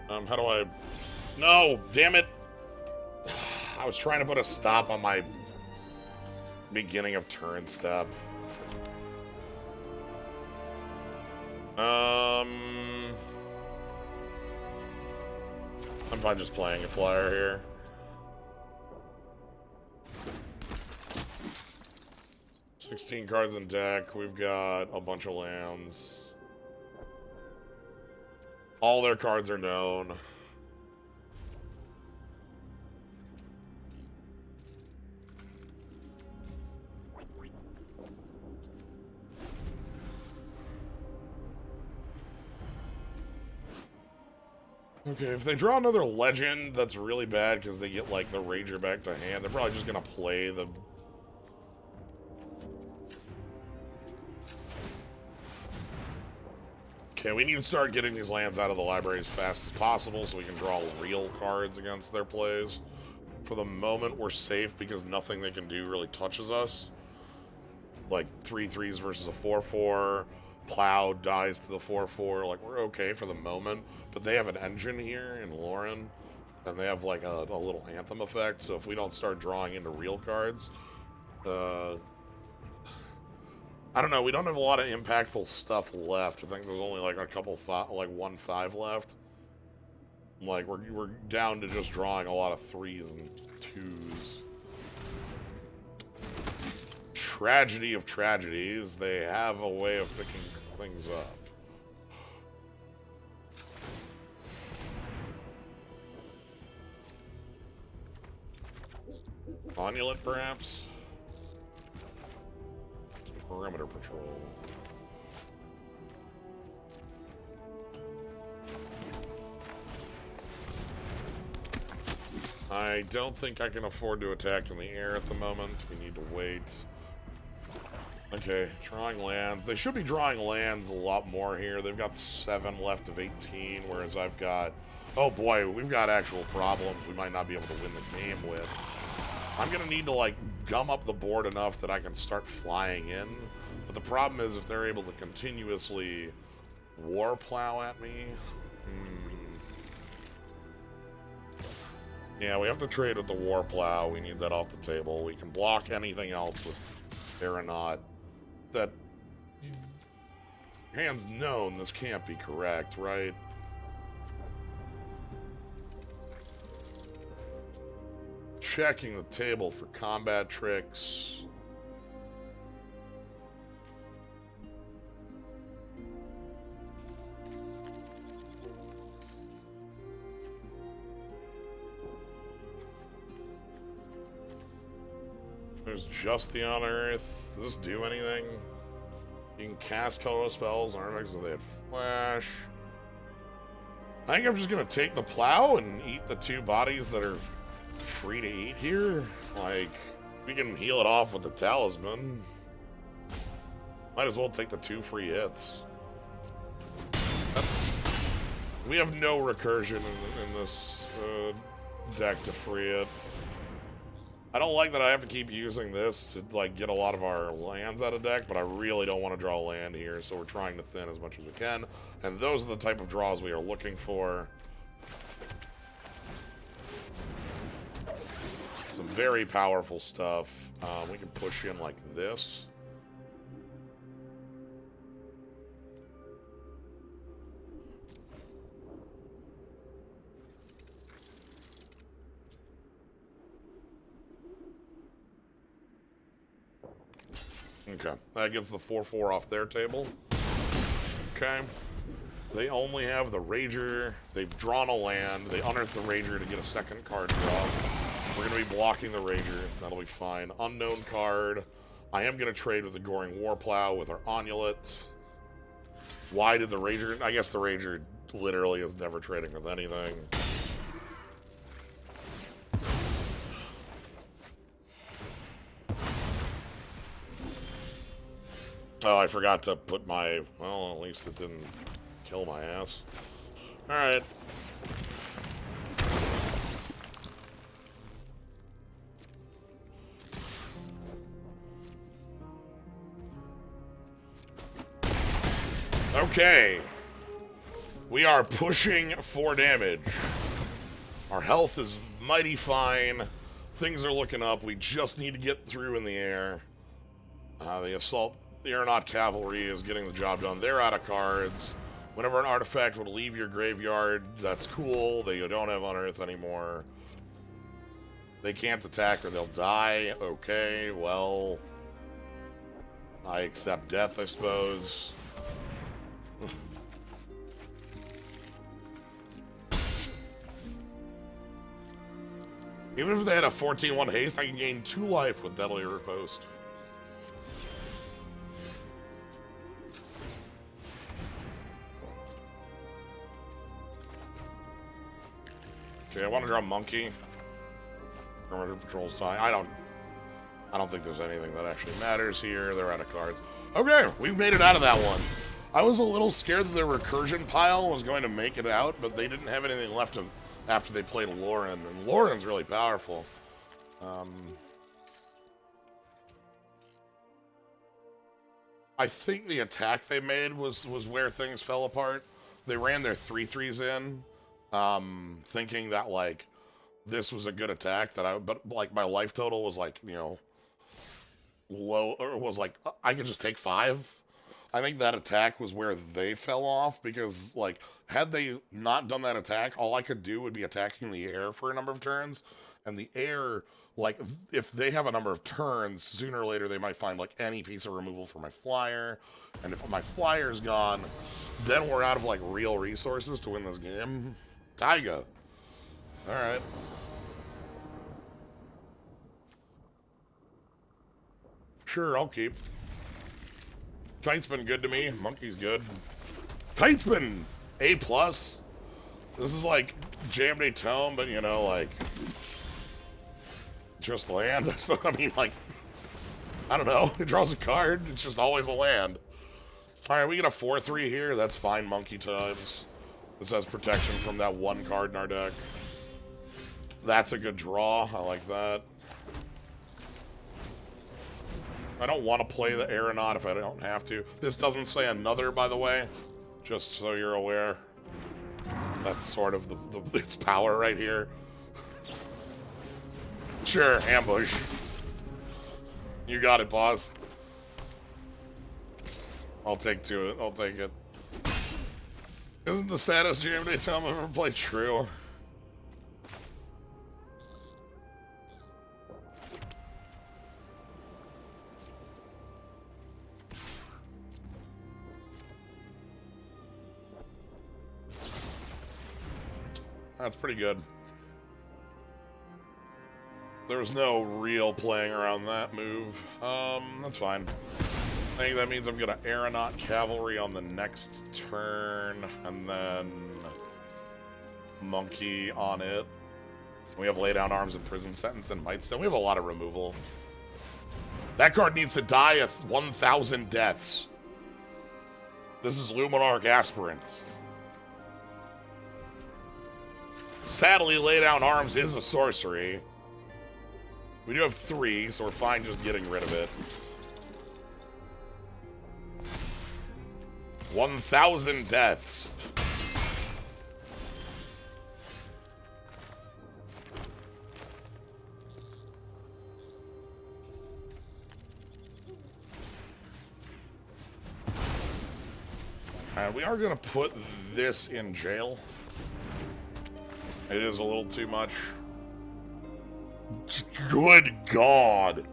How do I... No, damn it. I was trying to put a stop on my beginning of turn step. I'm fine just playing a flyer here. $16 cards in deck. We've got a bunch of lands. All their cards are known. Okay, if they draw another legend, that's really bad because they get, like, the Rager back to hand. They're probably just gonna play the... Okay, we need to start getting these lands out of the library as fast as possible so we can draw real cards against their plays. For the moment, we're safe because nothing they can do really touches us. Like, 3/3s versus a 4/4. Plow dies to the 4/4. Like, we're okay for the moment. But they have an engine here in Loran, and they have, like, a little Anthem effect. So if we don't start drawing into real cards, I don't know. We don't have a lot of impactful stuff left. I think there's only, like, a couple, 1/5 left. Like, we're down to just drawing a lot of 3s and 2s. Tragedy of tragedies, they have a way of picking things up. Monulet, perhaps? Perimeter patrol. I don't think I can afford to attack in the air at the moment. We need to wait. Okay, drawing lands. They should be drawing lands a lot more here. They've got 7 left of 18, whereas I've got... Oh boy, we've got actual problems we might not be able to win the game with. I'm gonna need to, like, gum up the board enough that I can start flying in. But the problem is if they're able to continuously war plow at me... Yeah, we have to trade with the war plow. We need that off the table. We can block anything else with aeronaut that, hands known, this can't be correct, right? Checking the table for combat tricks. There's just the Unearth. Does this do anything? You can cast colorless spells, artifacts, if they had flash. I think I'm just gonna take the plow and eat the 2 bodies that are free to eat here. Like, we can heal it off with the talisman. Might as well take the 2 free hits. We have no recursion in this deck to free it. I don't like that I have to keep using this to, like, get a lot of our lands out of deck, but I really don't want to draw land here, so we're trying to thin as much as we can. And those are the type of draws we are looking for. Some very powerful stuff. We can push in like this. Okay, that gets the 4/4 off their table. Okay. They only have the Rager. They've drawn a land. They unearth the Rager to get a second card draw. We're going to be blocking the Rager. That'll be fine. Unknown card. I am going to trade with the Goring Warplow with our Onulet. Why did the Rager... I guess the Rager literally is never trading with anything. Oh, I forgot to put my... Well, at least it didn't kill my ass. Alright. Okay. We are pushing 4 damage. Our health is mighty fine. Things are looking up. We just need to get through in the air. The assault... The Aeronaut Cavalry is getting the job done. They're out of cards. Whenever an artifact would leave your graveyard, that's cool. They don't have Unearth anymore. They can't attack or they'll die. Okay, well... I accept death, I suppose. Even if they had a 14-1 haste, I can gain 2 life with Deadly Riposte. Okay, I want to draw Monkey. Perimeter Patrol's time. I don't think there's anything that actually matters here. They're out of cards. Okay, we've made it out of that one. I was a little scared that the recursion pile was going to make it out, but they didn't have anything left of after they played Lauren, and Lauren's really powerful. I think the attack they made was where things fell apart. They ran their 3/3s in. Thinking that, like, this was a good attack, but, like, my life total was, like, you know, low, or was, like, I could just take 5. I think that attack was where they fell off, because, like, had they not done that attack, all I could do would be attacking the air for a number of turns, and the air, like, if they have a number of turns, sooner or later they might find, like, any piece of removal for my flyer, and if my flyer's gone, then we're out of, like, real resources to win this game. Taiga. Alright. Sure, I'll keep. Kite's been good to me. Monkey's good. Kite's been A+. This is like JMD Tome, but, you know, like... just land. That's what I mean, like... I don't know. It draws a card. It's just always a land. Alright, we get a 4/3 here. That's fine monkey times. This has protection from that 1 card in our deck. That's a good draw. I like that. I don't want to play the Aeronaut if I don't have to. This doesn't say another, by the way. Just so you're aware. That's sort of its power right here. Sure, ambush. You got it, boss. I'll take to it. I'll take it. Isn't the saddest GMD time I've ever played true? That's pretty good. There was no real playing around that move. That's fine. I think that means I'm gonna Aeronaut Cavalry on the next turn, and then Monkey on it. We have Lay Down Arms and Prison Sentence and Mightstone. We have a lot of removal. That card needs to die at 1,000 deaths. This is Luminarch Aspirant. Sadly, Lay Down Arms is a sorcery. We do have 3, so we're fine just getting rid of it. 1,000 deaths. We are going to put this in jail. It is a little too much. Good God.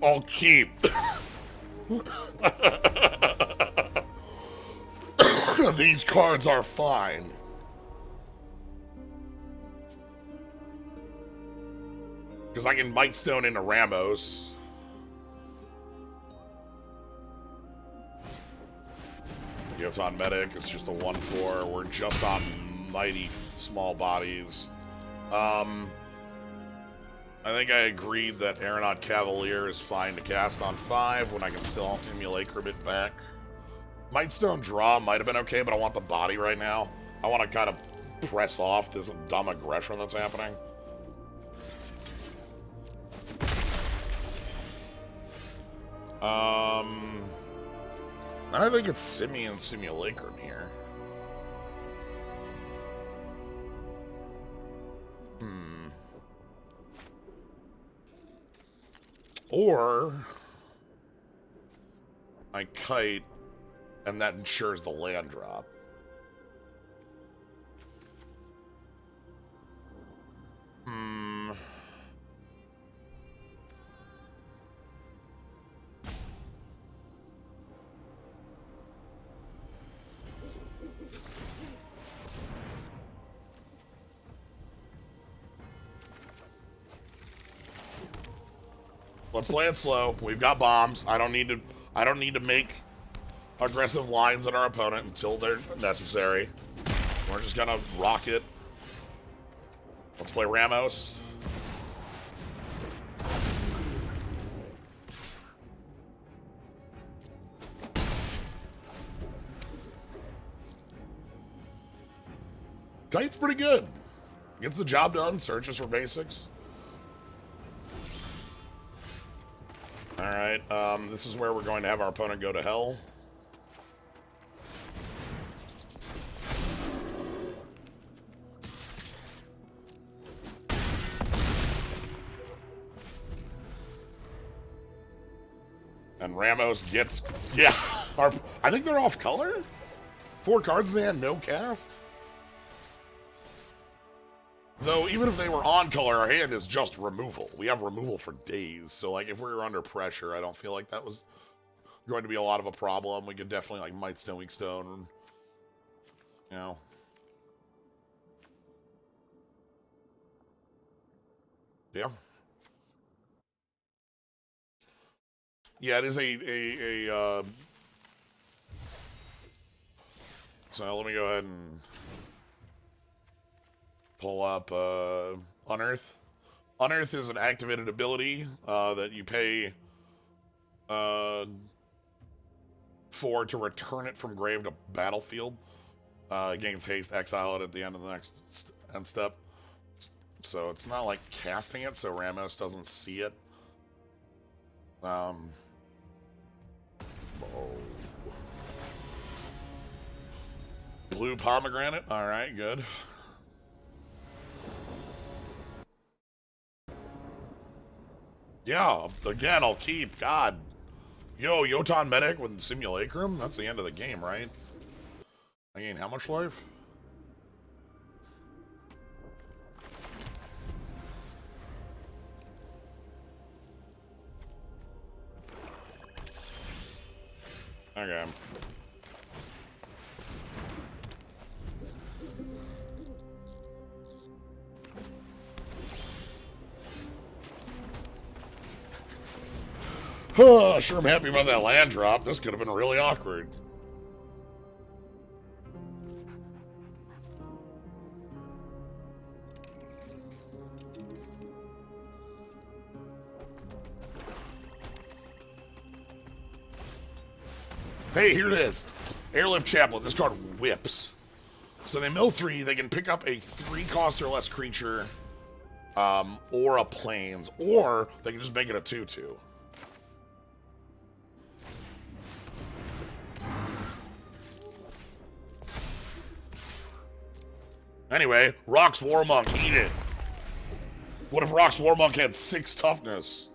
I'll keep. These cards are fine. Because I can Mightstone into Ramos. Yotan Medic is just a 1/4. We're just on mighty small bodies. I think I agreed that Aeronaut Cavalier is fine to cast on 5 when I can still Simulacrum it back. Mightstone draw might have been okay, but I want the body right now. I want to kind of press off this dumb aggression that's happening. I think it's Simian Simulacrum here. Or I kite, and that ensures the land drop. Let's play it slow. We've got bombs. I don't need to make aggressive lines at our opponent until they're necessary. We're just gonna rock it. Let's play Ramos. Kite's pretty good. Gets the job done, searches for basics. Alright, this is where we're going to have our opponent go to hell. And Ramos gets... Yeah, I think they're off color? 4 cards they had no cast? Though, even if they were on color, our hand is just removal. We have removal for days, so, like, if we were under pressure, I don't feel like that was going to be a lot of a problem. We could definitely, like, Mightstone, Weakstone, you know. Yeah. Yeah, it is so let me go ahead and pull up Unearth. Unearth is an activated ability that you pay 4 to return it from grave to battlefield. Gains haste, exile it at the end of the next end step. So it's not like casting it, so Ramos doesn't see it. Blue Pomegranate, alright, good. Yeah, again, I'll keep. God. Yo, Yotan Medic with Simulacrum? That's the end of the game, right? I gain how much life? Okay. Sure, I'm happy about that land drop. This could have been really awkward. Hey, here it is. Airlift Chaplain. This card whips. So they mill 3. They can pick up a 3-cost or less creature, or a plains, or they can just make it a 2/2. Anyway, Rock's Warmonk, eat it. What if Rock's Warmonk had 6 toughness?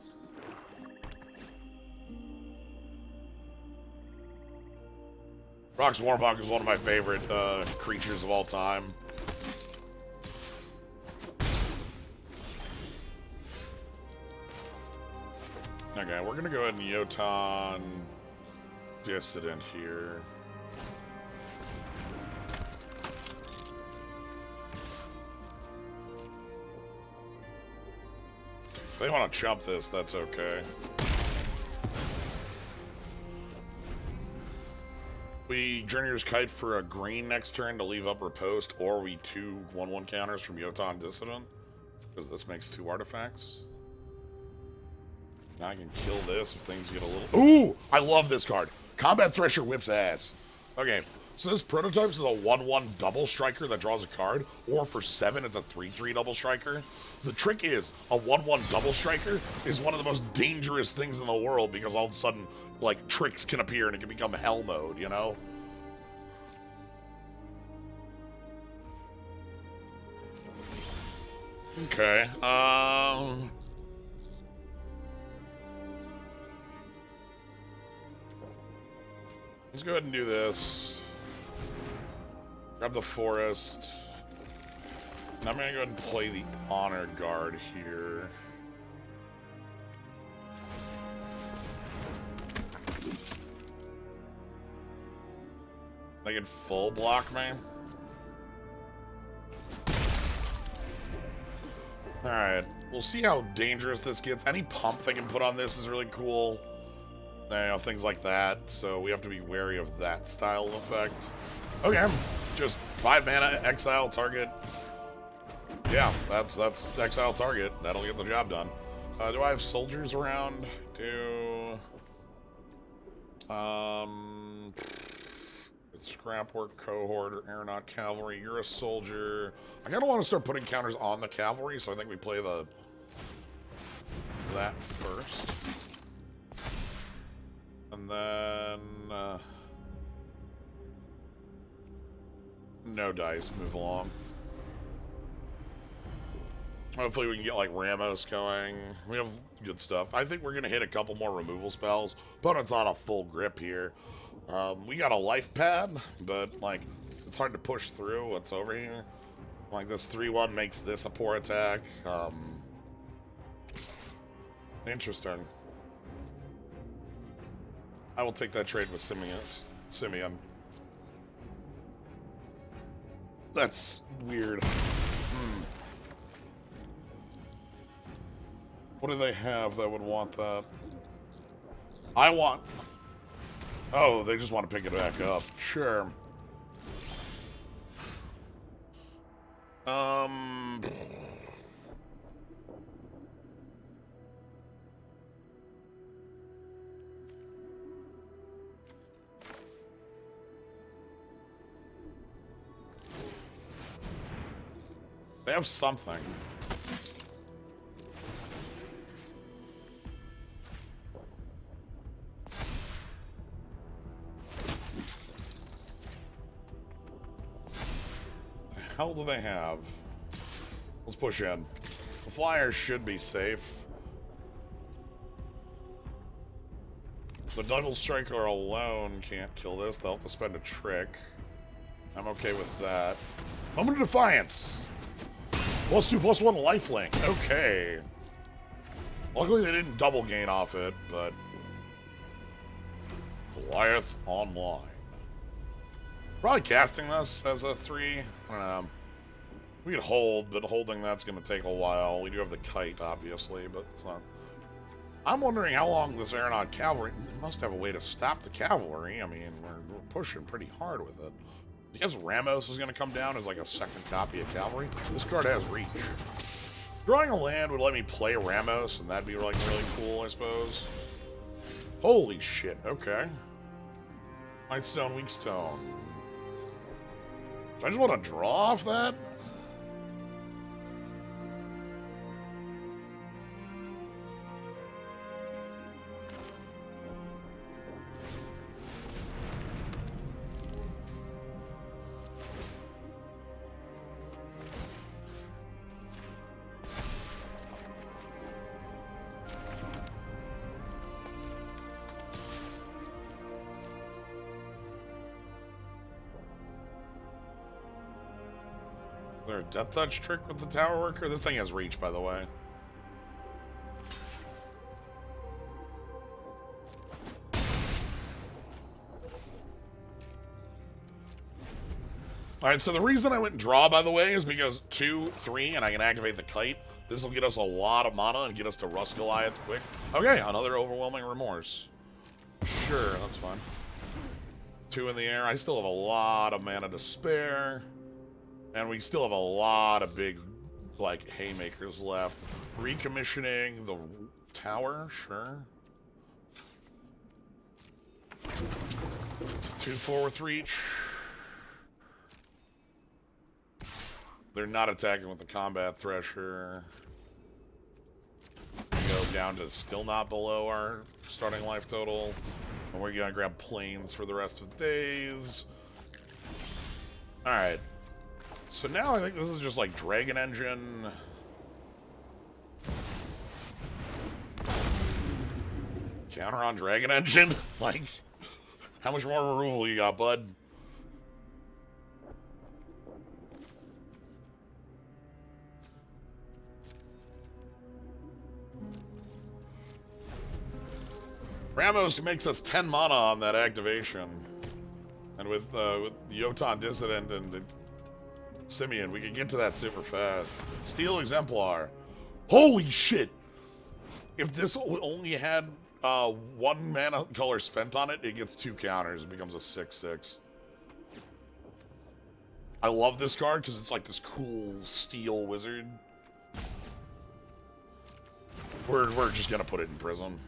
Rock's Warmonk is one of my favorite creatures of all time. Okay, we're gonna go ahead and Yotan Dissident here. If they want to chump this, that's okay. We Journeyer's Kite for a green next turn to leave upper post, or we 2 1/1 counters from Yotan Dissident, because this makes 2 artifacts. Now I can kill this if things get a little... Ooh! I love this card. Combat Thresher whips ass. Okay, so this prototype is a 1/1 double striker that draws a card, or for 7 it's a 3/3 double striker. The trick is, a 1/1 double striker is one of the most dangerous things in the world, because all of a sudden, like, tricks can appear and it can become hell mode, you know? Okay, let's go ahead and do this. Grab the forest. And I'm gonna go ahead and play the Honor Guard here. They can full block me. Alright, we'll see how dangerous this gets. Any pump they can put on this is really cool. You know, things like that. So we have to be wary of that style of effect. Okay, just 5 mana, exile target. Yeah, that's exile target. That'll get the job done. Do I have soldiers around? Scrapwork cohort or aeronaut cavalry. You're a soldier. I kind of want to start putting counters on the cavalry, so I think we play that first, and then no dice. Move along. Hopefully we can get, like, Ramos going. We have good stuff. I think we're going to hit a couple more removal spells. Opponent's on a full grip here. We got a life pad, but, like, it's hard to push through what's over here. Like, this 3/1 makes this a poor attack. Interesting. I will take that trade with Simeon. That's weird. What do they have that would want that? I want... Oh, they just want to pick it back up. Sure. They have something. The hell do they have? Let's push in. The Flyers should be safe. The double striker alone can't kill this. They'll have to spend a trick. I'm okay with that. Moment of Defiance! +2/+1 lifelink. Okay. Luckily they didn't double gain off it, but... Goliath Online. Probably casting this as a 3. I don't know. We could hold, but holding that's going to take a while. We do have the kite, obviously, but it's not... I'm wondering how long this Aeronaut Cavalry... They must have a way to stop the cavalry. I mean, we're pushing pretty hard with it. I guess Ramos is going to come down as like a second copy of Cavalry. This card has reach. Drawing a land would let me play Ramos, and that'd be like really cool, I suppose. Holy shit, okay. White Stone, Weak Stone. Do I just want to draw off that? Is there a Death Touch trick with the Tower Worker? This thing has reach, by the way. Alright, so the reason I went draw, by the way, is because 2, 3, and I can activate the kite. This will get us a lot of mana and get us to Rust Goliath quick. Okay, another Overwhelming Remorse. Sure, that's fine. 2 in the air. I still have a lot of mana to spare. And we still have a lot of big, like, haymakers left. Recommissioning the tower, sure. 2/4 with reach. They're not attacking with the Combat Thresher. Go down to still not below our starting life total. And we're gonna grab planes for the rest of the days. Alright. So now I think this is just like Dragon Engine. Counter on Dragon Engine? Like, how much more removal you got, bud? Ramos makes us 10 mana on that activation. And with Jotun Dissident and Simeon, we can get to that super fast. Steel Exemplar. Holy shit! If this only had 1 mana color spent on it, it gets 2 counters. It becomes a 6/6. I love this card because it's like this cool steel wizard. We're just gonna put it in Prism.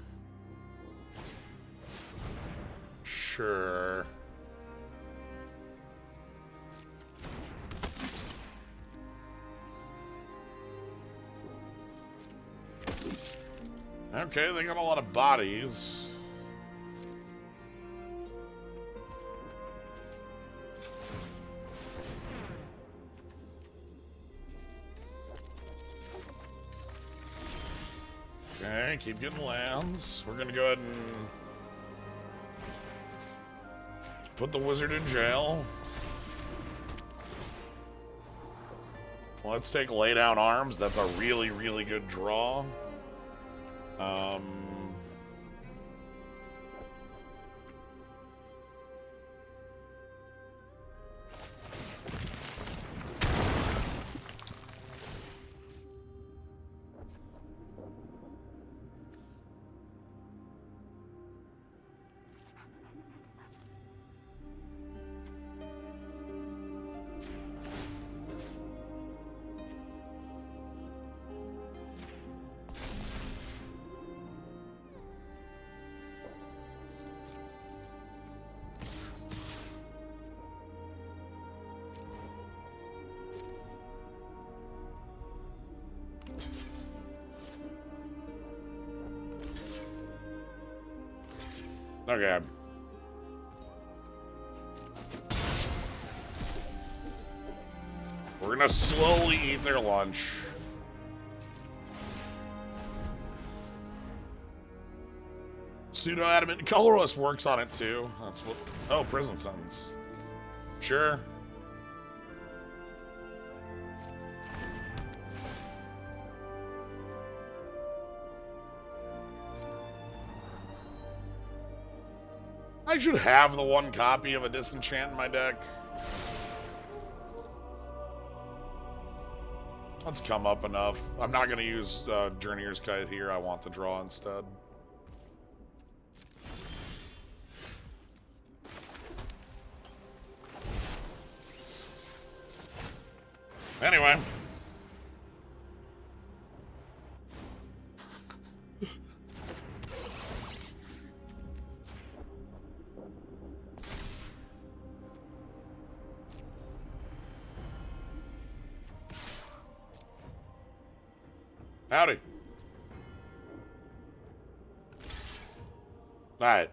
Sure. Okay, they got a lot of bodies. Okay, keep getting lands. We're gonna go ahead and put the wizard in jail. Let's take Lay Down Arms. That's a really, really good draw. Okay. We're gonna slowly eat their lunch. Pseudo-adamant colorless works on it too. That's what. Oh, prison sentence. Sure. I should have the one copy of a disenchant in my deck. Let's come up enough. I'm not going to use Journeyer's Kite here. I want the draw instead. Anyway. Howdy. All right.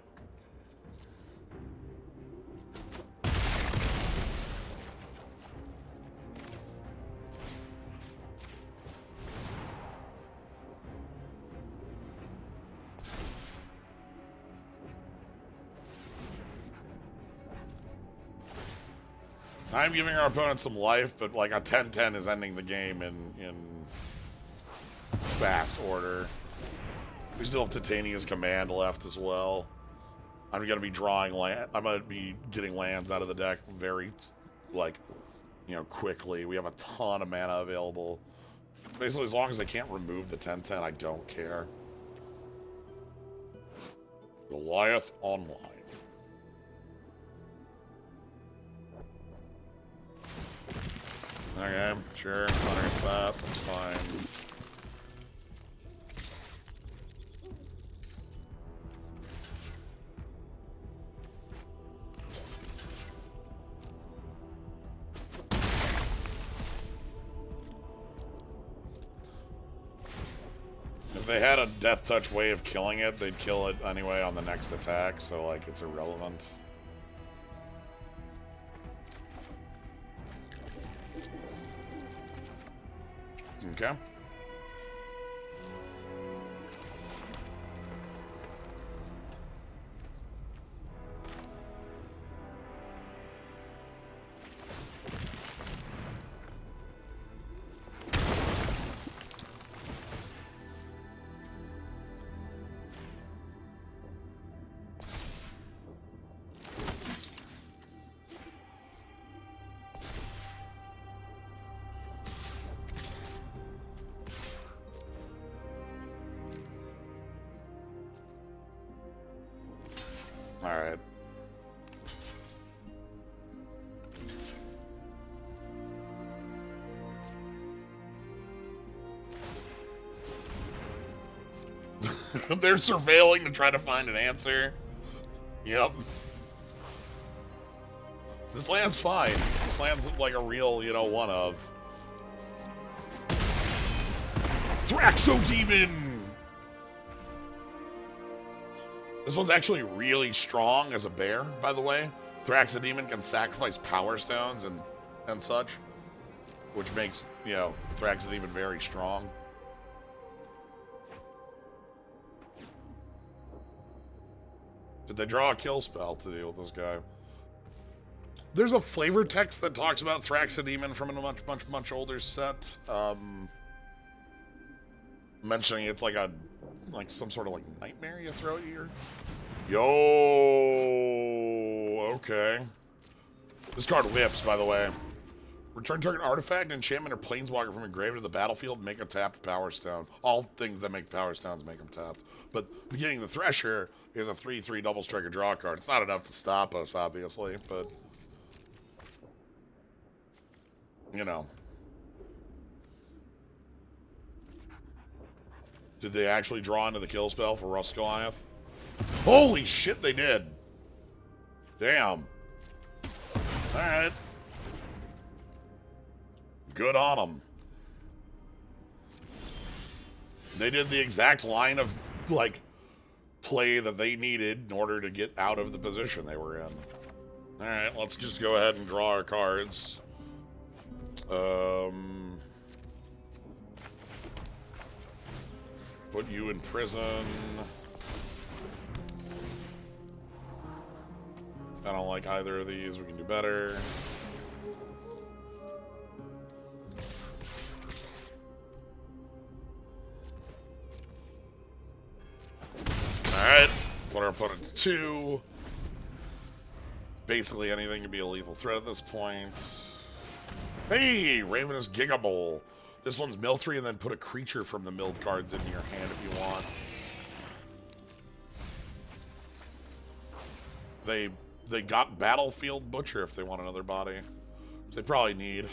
I'm giving our opponent some life, but like a 10-10 is ending the game in fast order. We still have Titania's Command left as well. I'm gonna be drawing land. I'm gonna be getting lands out of the deck very, like, you know, quickly. We have a ton of mana available. Basically, as long as they can't remove the 10-10, I don't care. Goliath Online. Okay, sure. Unearth that. That's fine. If they had a Death Touch way of killing it, they'd kill it anyway on the next attack, so, like, it's irrelevant. Okay. All right. They're surveilling to try to find an answer. Yep. This land's fine. This land's like a real, you know, one of. Thraxodemon! This one's actually really strong as a bear, by the way. Thraxodemon can sacrifice Power Stones and such, which makes, you know, Thraxodemon very strong. Did they draw a kill spell to deal with this guy? There's a flavor text that talks about Thraxodemon from a much older set. Mentioning it's like some sort of like nightmare you throw at your. Yo, okay. This card whips, by the way. Return target artifact, enchantment, or planeswalker from your grave to the battlefield. Make a tapped Power Stone. All things that make Power Stones make them tapped. But beginning the Thresher is a 3/3 double striker draw card. It's not enough to stop us, obviously, but you know. Did they actually draw into the kill spell for Rust Goliath? Holy shit, they did. Damn. Alright. Good on them. They did the exact line of, like, play that they needed in order to get out of the position they were in. Alright, let's just go ahead and draw our cards. Put you in prison. like either of these. We can do better. Alright. Put our opponent to 2. Basically anything can be a lethal threat at this point. Hey! Ravenous Gigabowl. This one's mill 3 and then put a creature from the milled cards into your hand if you want. They got Battlefield Butcher if they want another body. Which they probably need.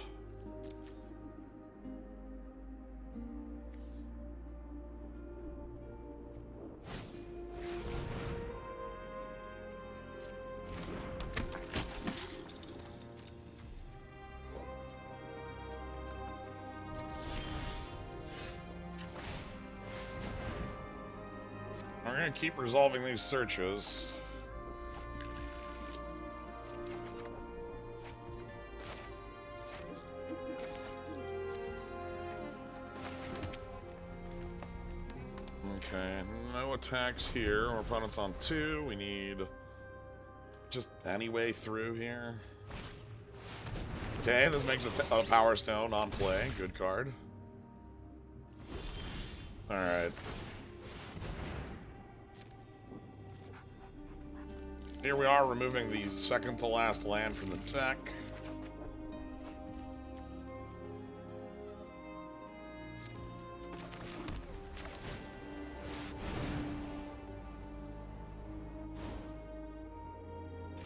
We're gonna keep resolving these searches. Okay, no attacks here. Our opponent's on 2. We need just any way through here. Okay, this makes a Power Stone on play. Good card. Alright. Here we are, removing the second to last land from the deck.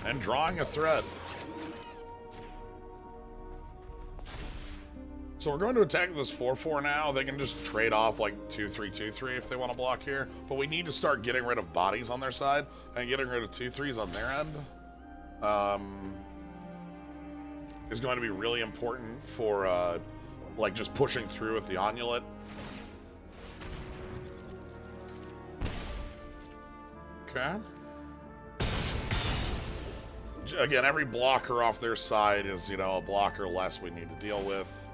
And drawing a threat. So we're going to attack this 4/4 now. They can just trade off like 2/3, 2/3 if they want to block here. But we need to start getting rid of bodies on their side and getting rid of 2/3s on their end. Is going to be really important for like just pushing through with the Onulet. Okay. Again, every blocker off their side is, you know, a blocker less we need to deal with.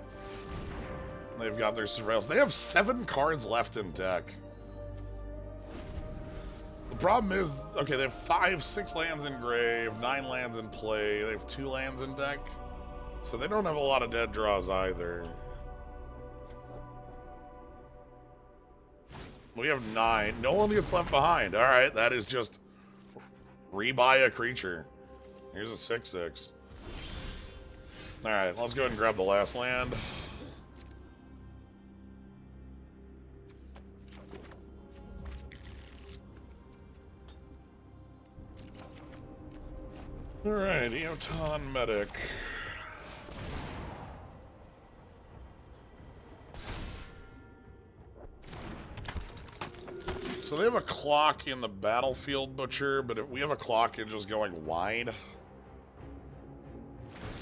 They've got their surveillance. They have 7 cards left in deck. The problem is, okay, they have 6 lands in grave, 9 lands in play. They have 2 lands in deck. So they don't have a lot of dead draws either. We have 9. No one gets left behind. All right, that is just rebuy a creature. Here's a 6/6. All right, let's go ahead and grab the last land. All right, Eoton Medic. So they have a clock in the Battlefield Butcher, but if we have a clock in just going wide. At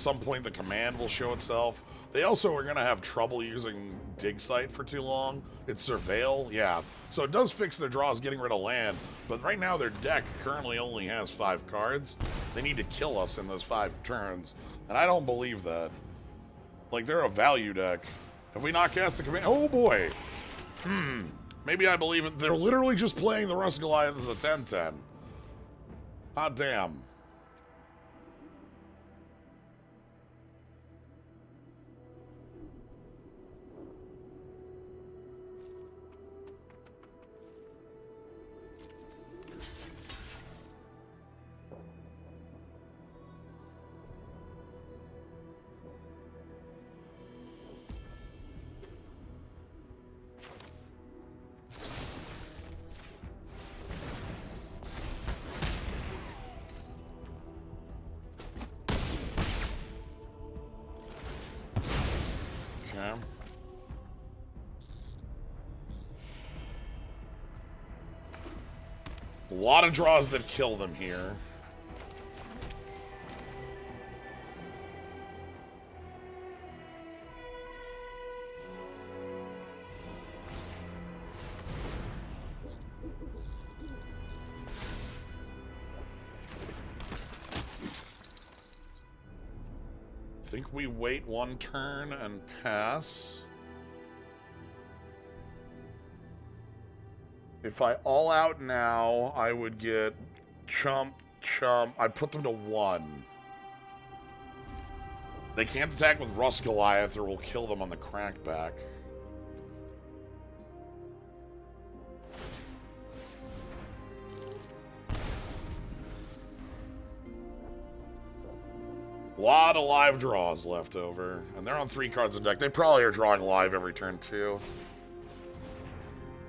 some point the command will show itself. They also are going to have trouble using Dig Site for too long. It's Surveil, yeah. So it does fix their draws getting rid of land, but right now their deck currently only has 5 cards. They need to kill us in those 5 turns, and I don't believe that. Like, they're a value deck. Have we not cast the command? Oh boy! Maybe I believe it. They're literally just playing the Rust Goliath as a 10/10. Hot damn. Okay. A lot of draws that kill them here. I think we wait 1 turn and pass. If I all out now, I would get Chump, I put them to 1. They can't attack with Rust Goliath or we'll kill them on the crackback. A lot of live draws left over. And they're on 3 cards in deck. They probably are drawing live every turn, too.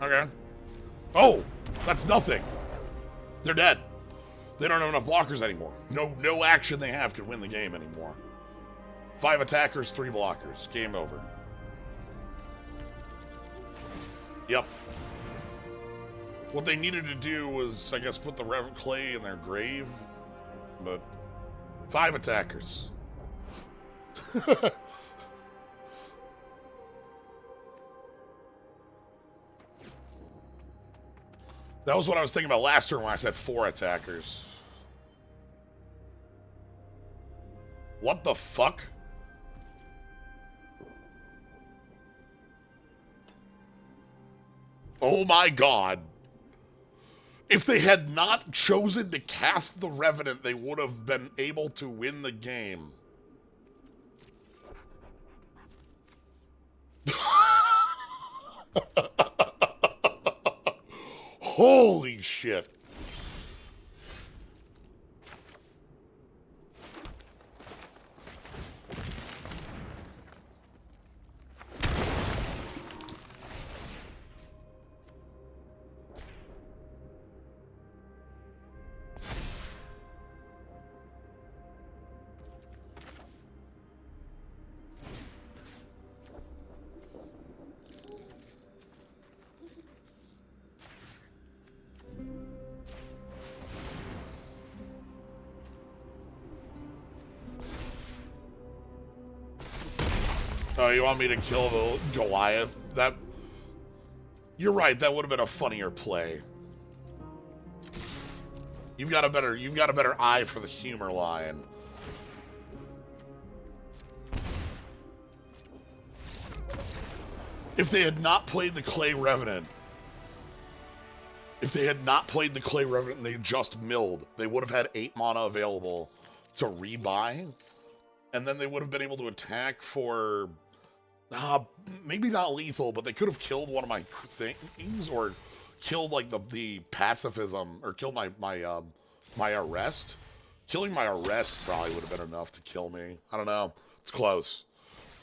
Okay. Oh! That's nothing! They're dead. They don't have enough blockers anymore. No action they have can win the game anymore. 5 attackers, 3 blockers. Game over. Yep. What they needed to do was, I guess, put the clay in their grave. But 5 attackers. That was what I was thinking about last turn when I said 4 attackers. What the fuck? Oh my god. If they had not chosen to cast the Revenant, they would have been able to win the game. Holy shit. Oh, you want me to kill the Goliath? You're right, that would have been a funnier play. You've got a better eye for the humor line. If they had not played the Clay Revenant, and they just milled, they would have had 8 mana available to rebuy, and then they would have been able to attack for maybe not lethal, but they could have killed one of my things, or killed like the pacifism, or killed my arrest. Killing my arrest probably would have been enough to kill me. I don't know. It's close.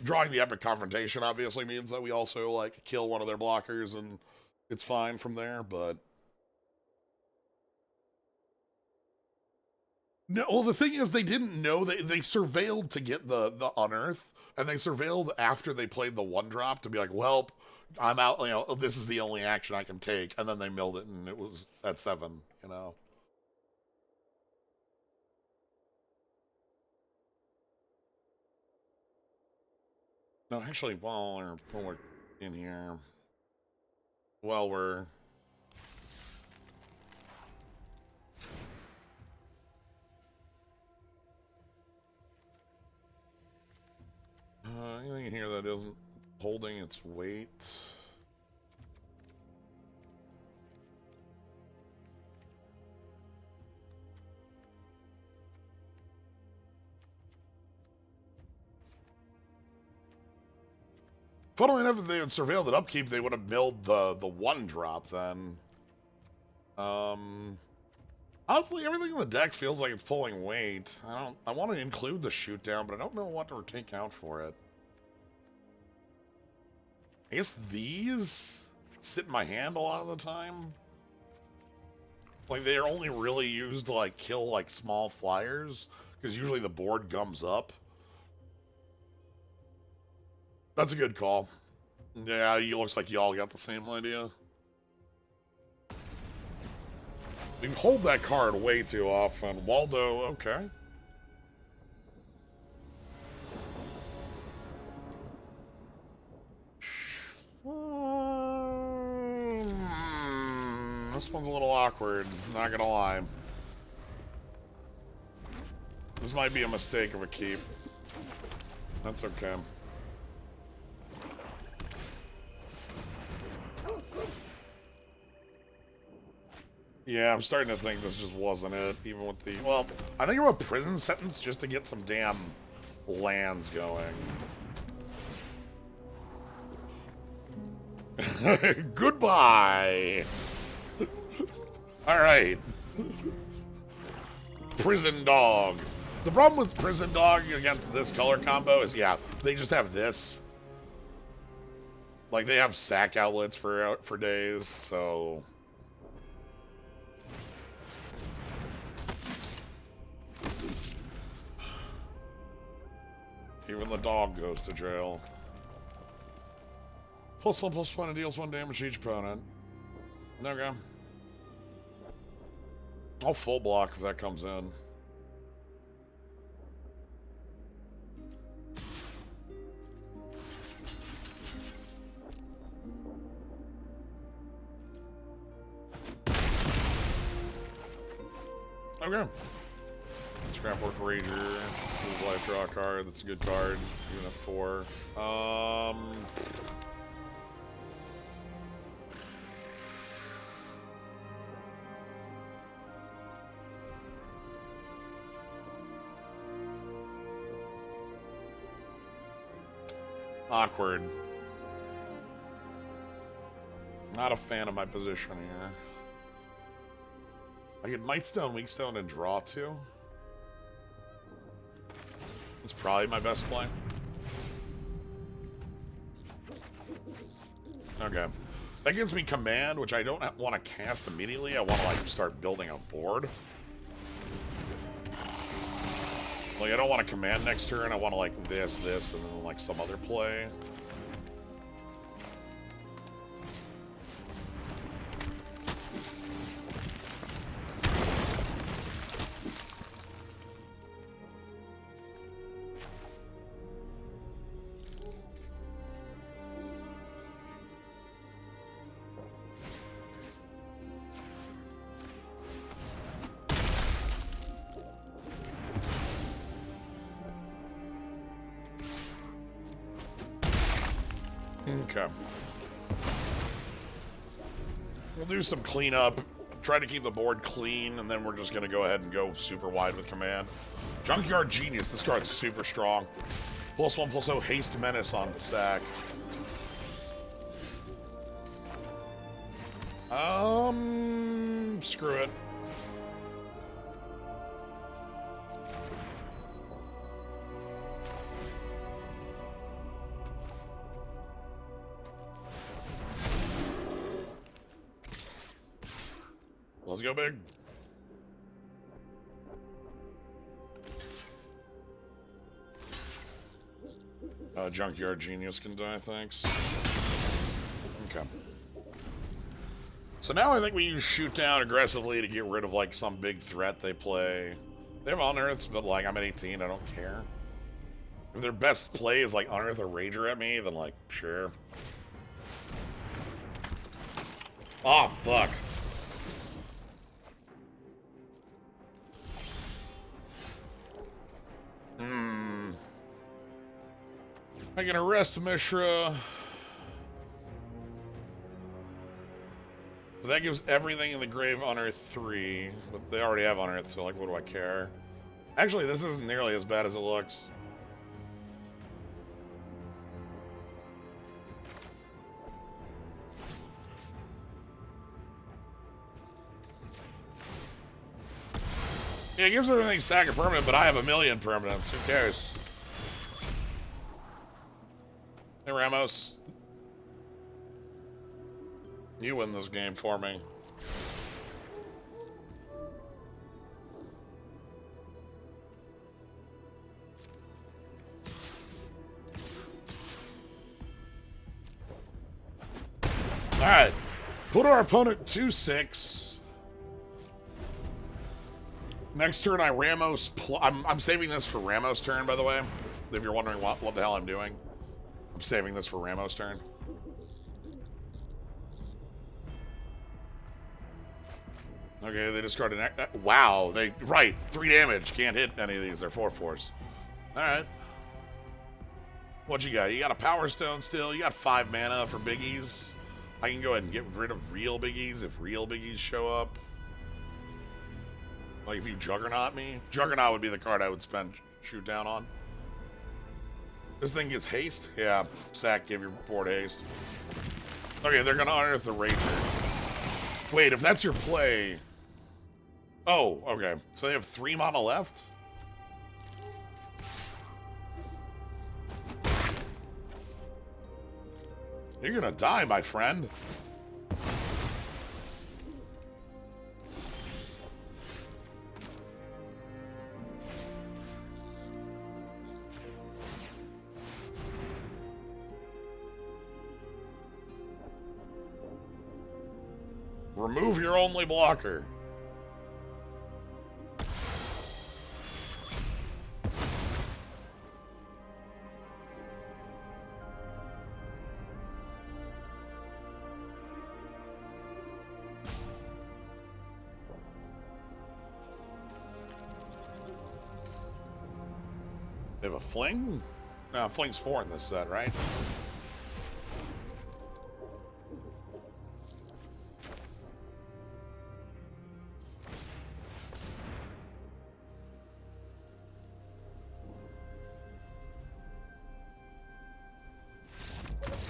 Drawing the Epic Confrontation obviously means that we also like kill one of their blockers, and it's fine from there. But no, well, the thing is, they didn't know. They surveilled to get the unearth. And they surveilled after they played the 1-drop to be like, well, I'm out, this is the only action I can take. And then they milled it, and it was at 7, No, actually, while we're in here, we're... anything in here that isn't holding its weight? Funnily enough, if they had surveilled at upkeep, they would have milled the 1-drop then. Honestly, everything in the deck feels like it's pulling weight. I want to include the shoot down, but I don't know what to take out for it. I guess these sit in my hand a lot of the time. Like, they're only really used to, like, kill, like, small flyers, because usually the board gums up. That's a good call. Yeah, it looks like y'all got the same idea. We hold that card way too often. Waldo, okay. This one's a little awkward, not gonna lie. This might be a mistake of a keep. That's okay. Yeah, I'm starting to think this just wasn't it, even with the... Well, I think I'm a prison sentence just to get some damn lands going. Goodbye! Alright. Prison Dog. The problem with Prison Dog against this color combo is, yeah, they just have this. Like, they have sack outlets for days, so... Even the dog goes to jail. +1/+1 and deals 1 damage to each opponent. Okay. I'll full block if that comes in. Okay. Scrapwork Rager. Lose life, draw a card. That's a good card. Even a 4. Awkward. Not a fan of my position here. I get Mightstone, Weakstone, and draw 2. It's probably my best play. Okay. That gives me command, which I don't want to cast immediately. I want to, like, start building a board. Like, I don't want to command next turn. I want to, like, this, and then, like, some other play. Okay. We'll do some cleanup, try to keep the board clean, and then we're just going to go ahead and go super wide with command. Junkyard Genius, this card's super strong. +1/+0 Haste Menace on sack. Screw it. Let's go big. Junkyard Genius can die, thanks. Okay. So now I think we use Shoot Down aggressively to get rid of, like, some big threat they play. They have Unearths, but, like, I'm at 18, I don't care. If their best play is, like, Unearth or Rager at me, then, like, sure. Oh, fuck. I can arrest Mishra. But that gives everything in the grave Unearth 3. But they already have Unearth, so, like, what do I care? Actually, this isn't nearly as bad as it looks. Yeah, it gives everything sack a permanent, but I have a million permanents. Who cares? Hey, Ramos. You win this game for me. Alright. Put our opponent 2-6. Next turn, I Ramos... I'm saving this for Ramos' turn, by the way. If you're wondering what the hell I'm doing. I'm saving this for Ramos' turn. Okay, they discarded... Wow, right, 3 damage. Can't hit any of these. They're 4/4s. Alright. What you got? You got a Power Stone still. You got 5 mana for biggies. I can go ahead and get rid of real biggies if real biggies show up. Like if you Juggernaut me, Juggernaut would be the card I would spend shoot down on. This thing gets haste? Yeah, sack, give your board haste. Okay, they're gonna unearth the Rager. Wait, if that's your play... Oh, okay. So they have 3 mana left? You're gonna die, my friend. Remove your only blocker. They have a fling? No, fling's 4 in this set, right?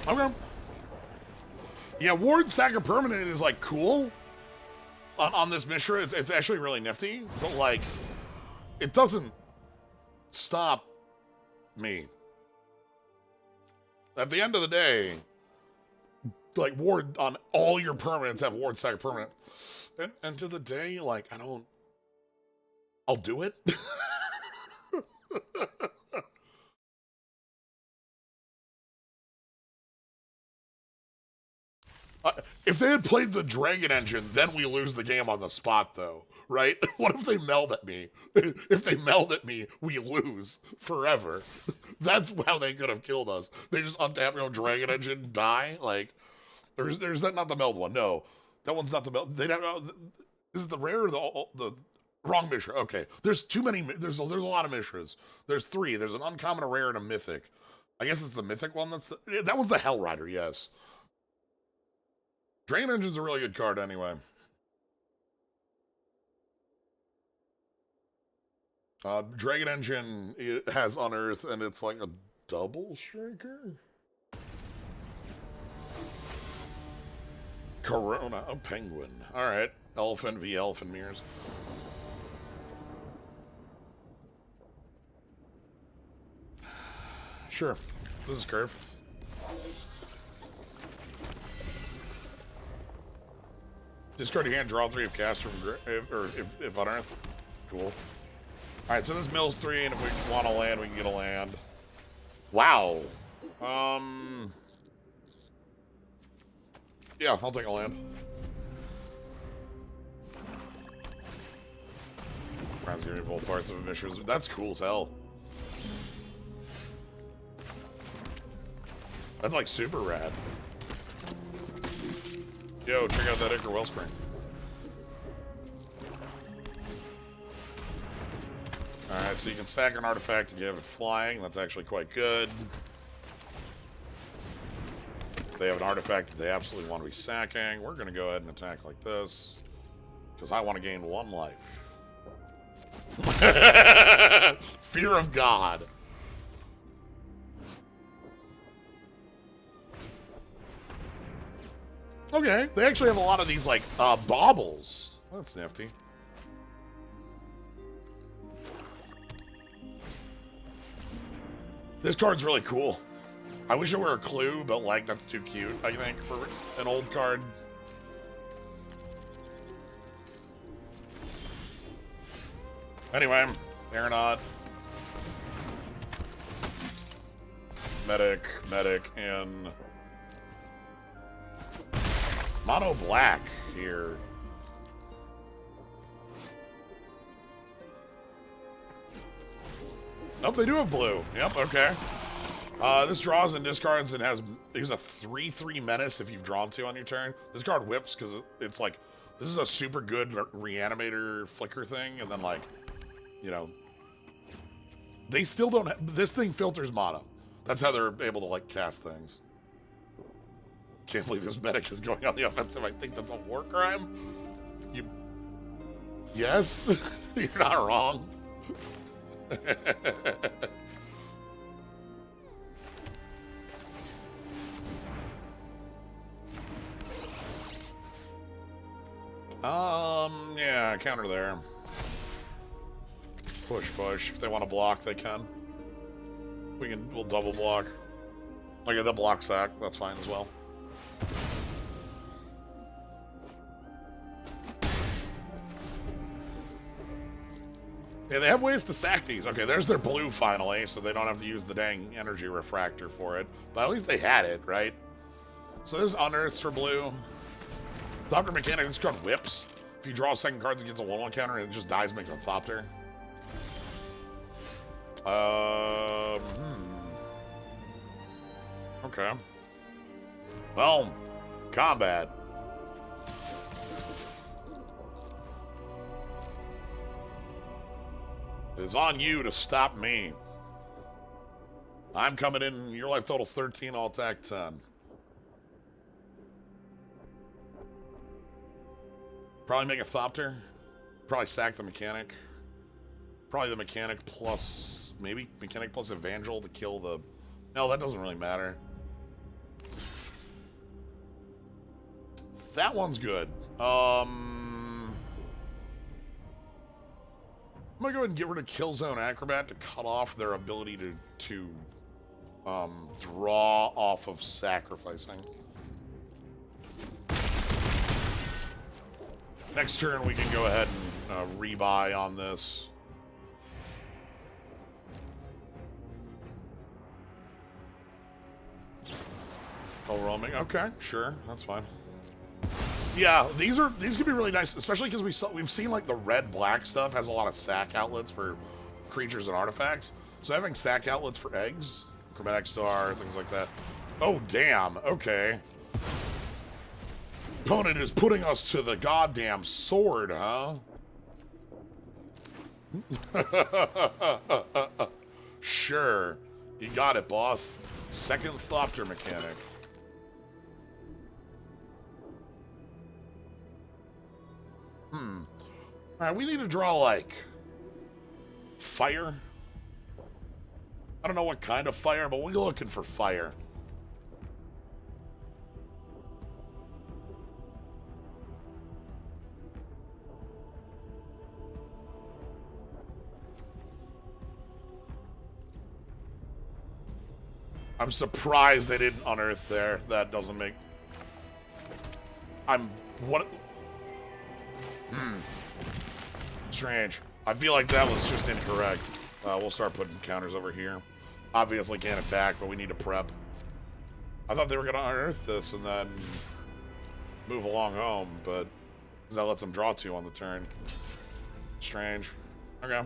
Okay. Yeah, Ward Sack a Permanent is like cool on this Mishra. It's actually really nifty, but like it doesn't stop me. At the end of the day, like Ward on all your permanents have Ward Sack a Permanent. And to the day, like I'll do it. If they had played the Dragon Engine, then we lose the game on the spot, though, right? What if they meld at me? If they meld at me, we lose forever. That's how they could have killed us. They just untap your Dragon Engine, die. Like, there's that not the meld one. No, that one's not the meld. They don't. Is it the rare or the wrong Mishra? Okay, there's too many. There's a lot of Mishras. There's 3. There's an uncommon, a rare, and a mythic. I guess it's the mythic one. That one's the Hell Rider. Yes. Dragon Engine's a really good card anyway. Dragon Engine, it has Unearth, and it's like a double striker? Corona, a penguin. Alright, Elephant v. Elephant Mirrors. Sure, this is Curve. Discard your hand, draw 3 if cast from if unearthed. Cool. Alright, so this mill's 3, and if we want to land, we can get a land. Wow. Yeah, I'll take a land. Rounds giving me both parts of a mission. That's cool as hell. That's like super rad. Yo, check out that Ichor Wellspring. Alright, so you can stack an artifact and give it flying. That's actually quite good. They have an artifact that they absolutely want to be sacking. We're going to go ahead and attack like this. Because I want to gain 1 life. Fear of God. Okay, they actually have a lot of these, like, baubles. That's nifty. This card's really cool. I wish it were a clue, but, like, that's too cute, I think, for an old card. Anyway, Aeronaut. Medic, and... Mono black here. Nope, they do have blue. Yep, okay. This draws and discards and has a 3/3 menace if you've drawn 2 on your turn. This card whips because it's like, this is a super good reanimator flicker thing, and then like, you know, they still don't this thing filters mana. That's how they're able to like cast things. Can't believe this medic is going on the offensive. I think that's a war crime. Yes, you're not wrong. Yeah, counter there. Push, push. If they want to block, they can. We'll double block. Like the block sack, that's fine as well. Yeah, they have ways to sack these. Okay, there's their blue finally, so they don't have to use the dang energy refractor for it. But at least they had it, right? So there's unearths for blue. Thopter mechanic, this card whips. If you draw a second card that gets a 1-1 counter and it just dies, makes a Thopter. Okay. Well, combat. It's on you to stop me. I'm coming in. Your life total's 13. I'll attack 10. Probably make a Thopter. Probably sack the mechanic. Probably the mechanic plus... Maybe mechanic plus Evangel to kill the... No, that doesn't really matter. That one's good. I'm gonna go ahead and get rid of Killzone Acrobat to cut off their ability to draw off of sacrificing. Next turn, we can go ahead and rebuy on this. Oh, roaming. Okay, sure, that's fine. Yeah, these could be really nice, especially because we've seen like the red-black stuff has a lot of sack outlets for creatures and artifacts. So having sack outlets for eggs, Chromatic Star, things like that. Oh damn. Okay. Opponent is putting us to the goddamn sword, huh? Sure. You got it, boss. Second Thopter mechanic. Alright, we need to draw, like, fire. I don't know what kind of fire, but we're looking for fire. I'm surprised they didn't unearth there. That doesn't make... What... Strange. I feel like that was just incorrect. We'll start putting counters over here. Obviously can't attack, but we need to prep. I thought they were going to unearth this and then move along home, but that lets them draw 2 on the turn. Strange. Okay.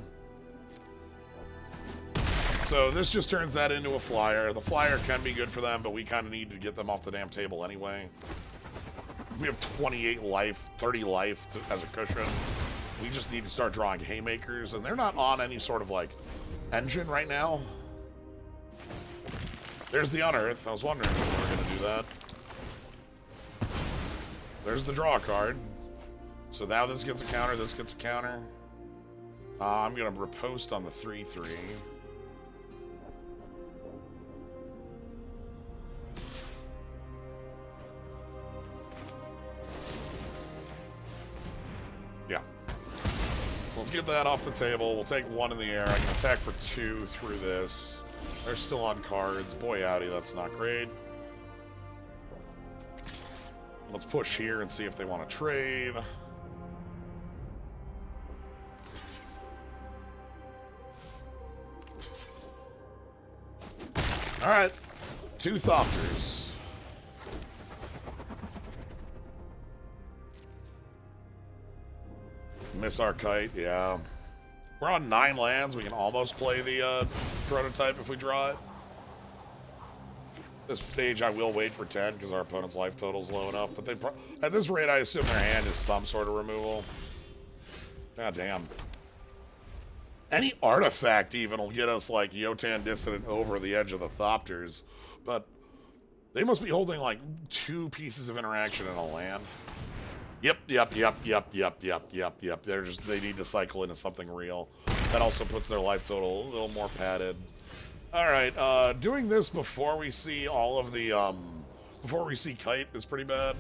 So this just turns that into a flyer. The flyer can be good for them, but we kind of need to get them off the damn table anyway. We have 28 life, 30 life as a cushion. We just need to start drawing haymakers, and they're not on any sort of, like, engine right now. There's the unearth. I was wondering if we were going to do that. There's the draw card. So now this gets a counter, this gets a counter. I'm going to riposte on the 3/3. Yeah. So let's get that off the table. We'll take 1 in the air. I can attack for 2 through this. They're still on cards. Boy howdy, that's not great. Let's push here and see if they want to trade. Alright. 2 Thopters. Miss our kite, yeah. We're on 9 lands. We can almost play the prototype if we draw it. This stage, I will wait for 10 because our opponent's life total is low enough. But at this rate, I assume their hand is some sort of removal. God damn. Any artifact even will get us like Yotan Dissident over the edge of the Thopters. But they must be holding like 2 pieces of interaction in a land. Yep. They need to cycle into something real. That also puts their life total a little more padded. Alright, doing this before we see all of the, before we see Kite is pretty bad.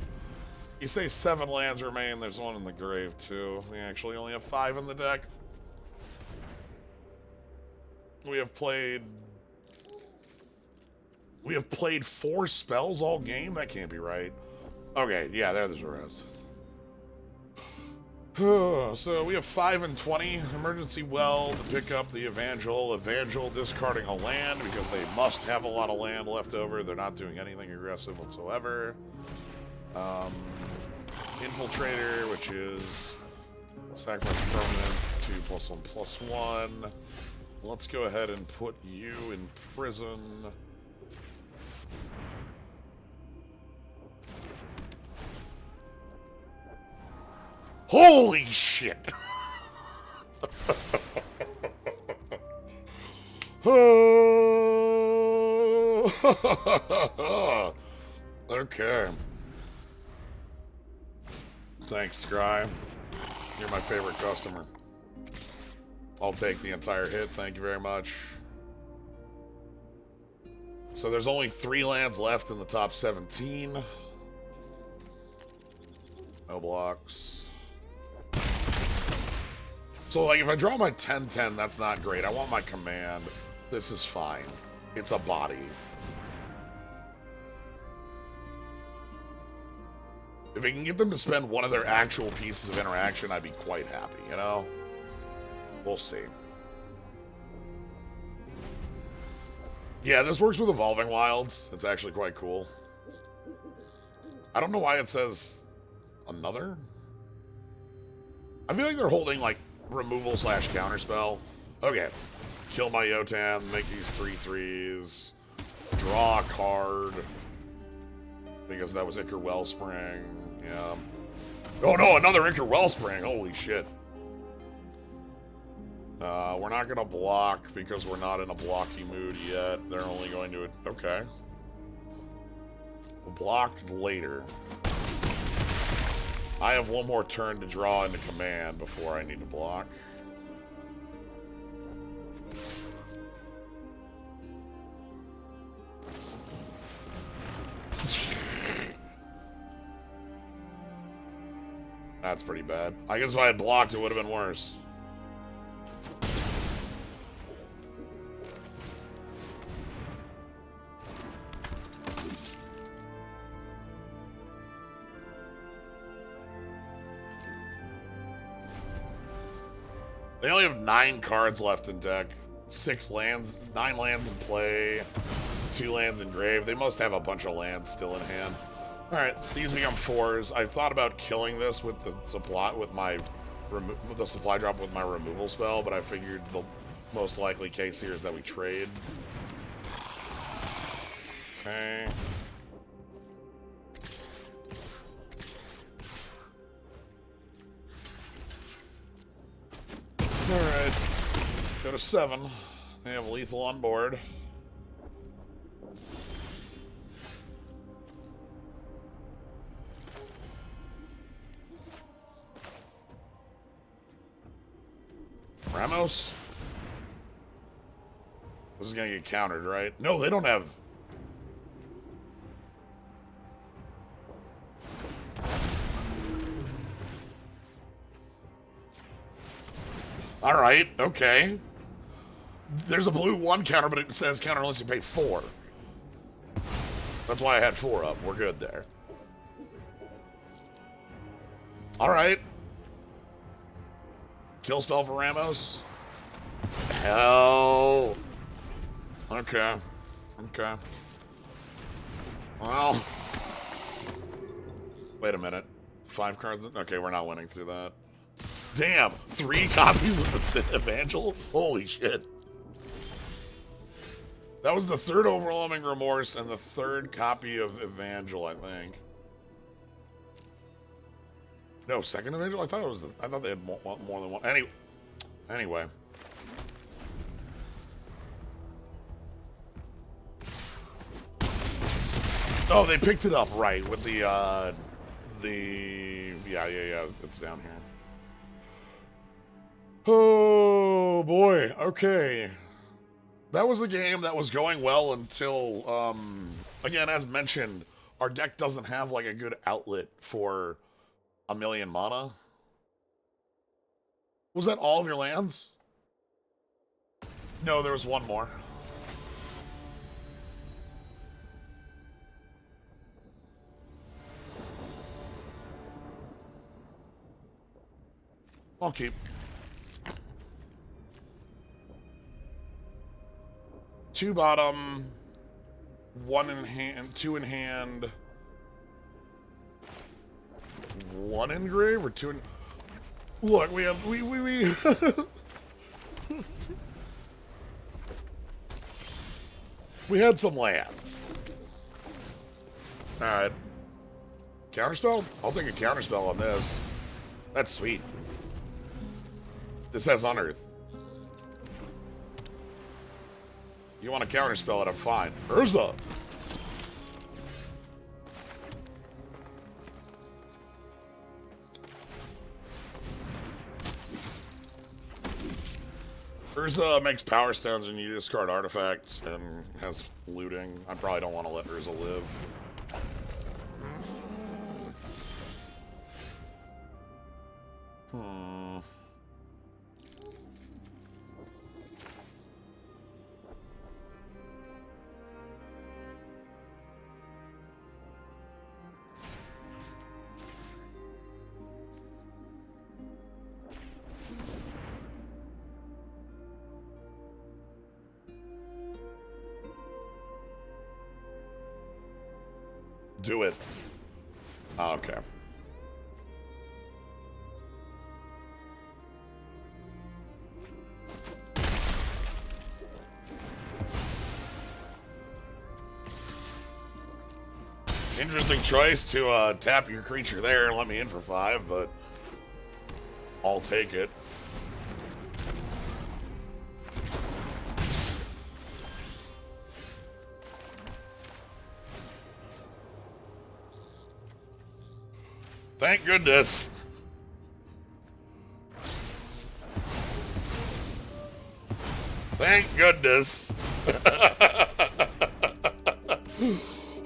You say 7 lands remain, there's one in the grave too. We actually only have 5 in the deck. We have played 4 spells all game? That can't be right. Okay, yeah, there's the rest. So we have 5 and 20. Emergency Well to pick up the Evangel. Evangel discarding a land because they must have a lot of land left over. They're not doing anything aggressive whatsoever. Infiltrator, which is sacrifice permanent, 2+1/+1. Let's go ahead and put you in prison. Holy shit! Okay. Thanks, Scry. You're my favorite customer. I'll take the entire hit, thank you very much. So there's only 3 lands left in the top 17. No blocks. So, like, if I draw my 10-10, that's not great. I want my command. This is fine. It's a body. If I can get them to spend one of their actual pieces of interaction, I'd be quite happy, you know? We'll see. Yeah, this works with Evolving Wilds. It's actually quite cool. I don't know why it says another. I feel like they're holding, like, removal / counterspell. Okay. Kill my Yotan, make these 3/3s. Draw a card. Because that was Ichor Wellspring. Yeah. Oh no, another Ichor Wellspring. Holy shit. We're not gonna block because we're not in a blocky mood yet. They're only going to... Okay. We'll block later. I have one more turn to draw into command before I need to block. That's pretty bad. I guess if I had blocked, it would have been worse. They only have 9 cards left in deck. 9 lands in play, 2 lands in grave. They must have a bunch of lands still in hand. All right, these become 4s. I thought about killing this with the supply with the supply drop with my removal spell, but I figured the most likely case here is that we trade. Okay. Alright. Go to 7. They have lethal on board. Ramos? This is gonna get countered, right? No, they don't have... Alright, okay. There's a blue 1 counter, but it says counter unless you pay 4. That's why I had 4 up. We're good there. Alright. Kill spell for Ramos? Hell. Okay. Okay. Well. Wait a minute. 5 cards? Okay, we're not winning through that. Damn, 3 copies of the Evangel? Holy shit. That was the 3rd Overwhelming Remorse and the 3rd copy of Evangel, I think. No, 2nd Evangel? I thought they had more than one. Anyway. Oh, they picked it up right with the Yeah, it's down here. Oh boy, okay. That was a game that was going well until, again, as mentioned, our deck doesn't have like a good outlet for 1,000,000 mana. Was that all of your lands? No, there was one more. I'll keep. 2 bottom, 1 in hand, 2 in hand, 1 in grave, or 2 in... Look, we have... We we had some lands. Alright. Counterspell? I'll take a counterspell on this. That's sweet. This has Unearth. You want to counterspell it, I'm fine. Urza! Urza makes power stones and you discard artifacts and has looting. I probably don't want to let Urza live. Do it. Oh, okay. Interesting choice to tap your creature there and let me in for 5, but I'll take it. Thank goodness. Thank goodness.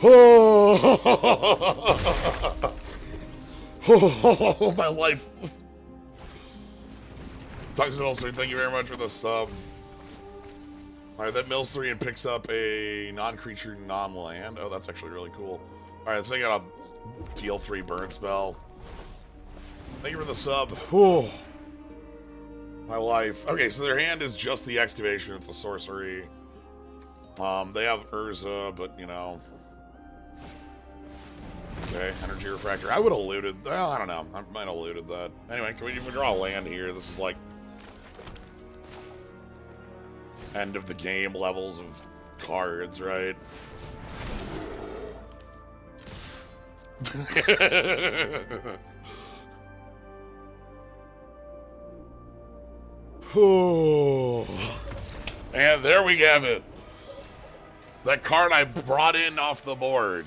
Oh, my life. Toxic Ulcer, thank you very much for the sub. Alright, that mills 3 and picks up a non-creature, non-land. Oh, that's actually really cool. Alright, so I got a deal 3 burn spell. Thank you for the sub. Whew. My life. Okay, so their hand is just the excavation. It's a sorcery. They have Urza, but you know. Okay, energy refractor. I would have looted. Well, I don't know. I might have looted that. Anyway, can we even draw land here? This is like end of the game levels of cards, right? And there we have it. That card I brought in off the board.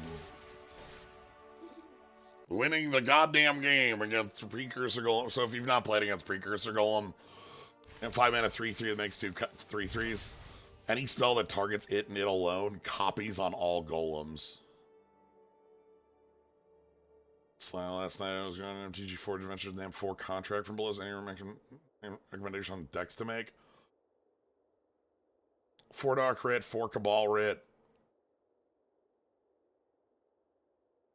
Winning the goddamn game against Precursor Golem. So if you've not played against Precursor Golem, and 5 mana 3/3 that makes 2 3/3s. Any spell that targets it and it alone copies on all golems. So last night I was going to MTG4 Adventure Name 4 contract from below. Any recommendation on decks to make? 4 Dark Writ, 4 Cabal Writ,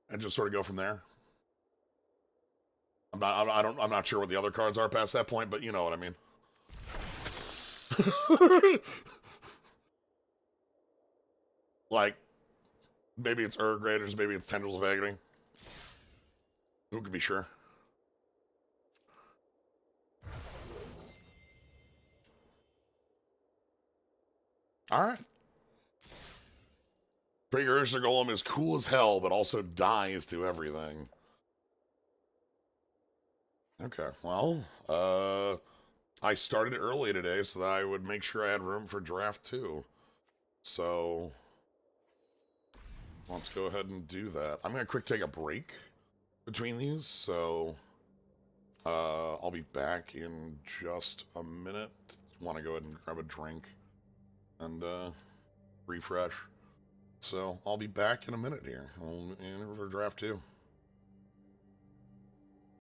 and just sort of go from there. I'm not sure what the other cards are past that point, but you know what I mean. Like, maybe it's Graders, maybe it's Tendrils of Agony. Who could be sure? Alright. Precursor Golem is cool as hell, but also dies to everything. Okay, well, I started early today so that I would make sure I had room for draft 2. So let's go ahead and do that. I'm going to quick take a break. between these, so I'll be back in just a minute. Want to go ahead and grab a drink and refresh. So I'll be back in a minute here. In for draft 2.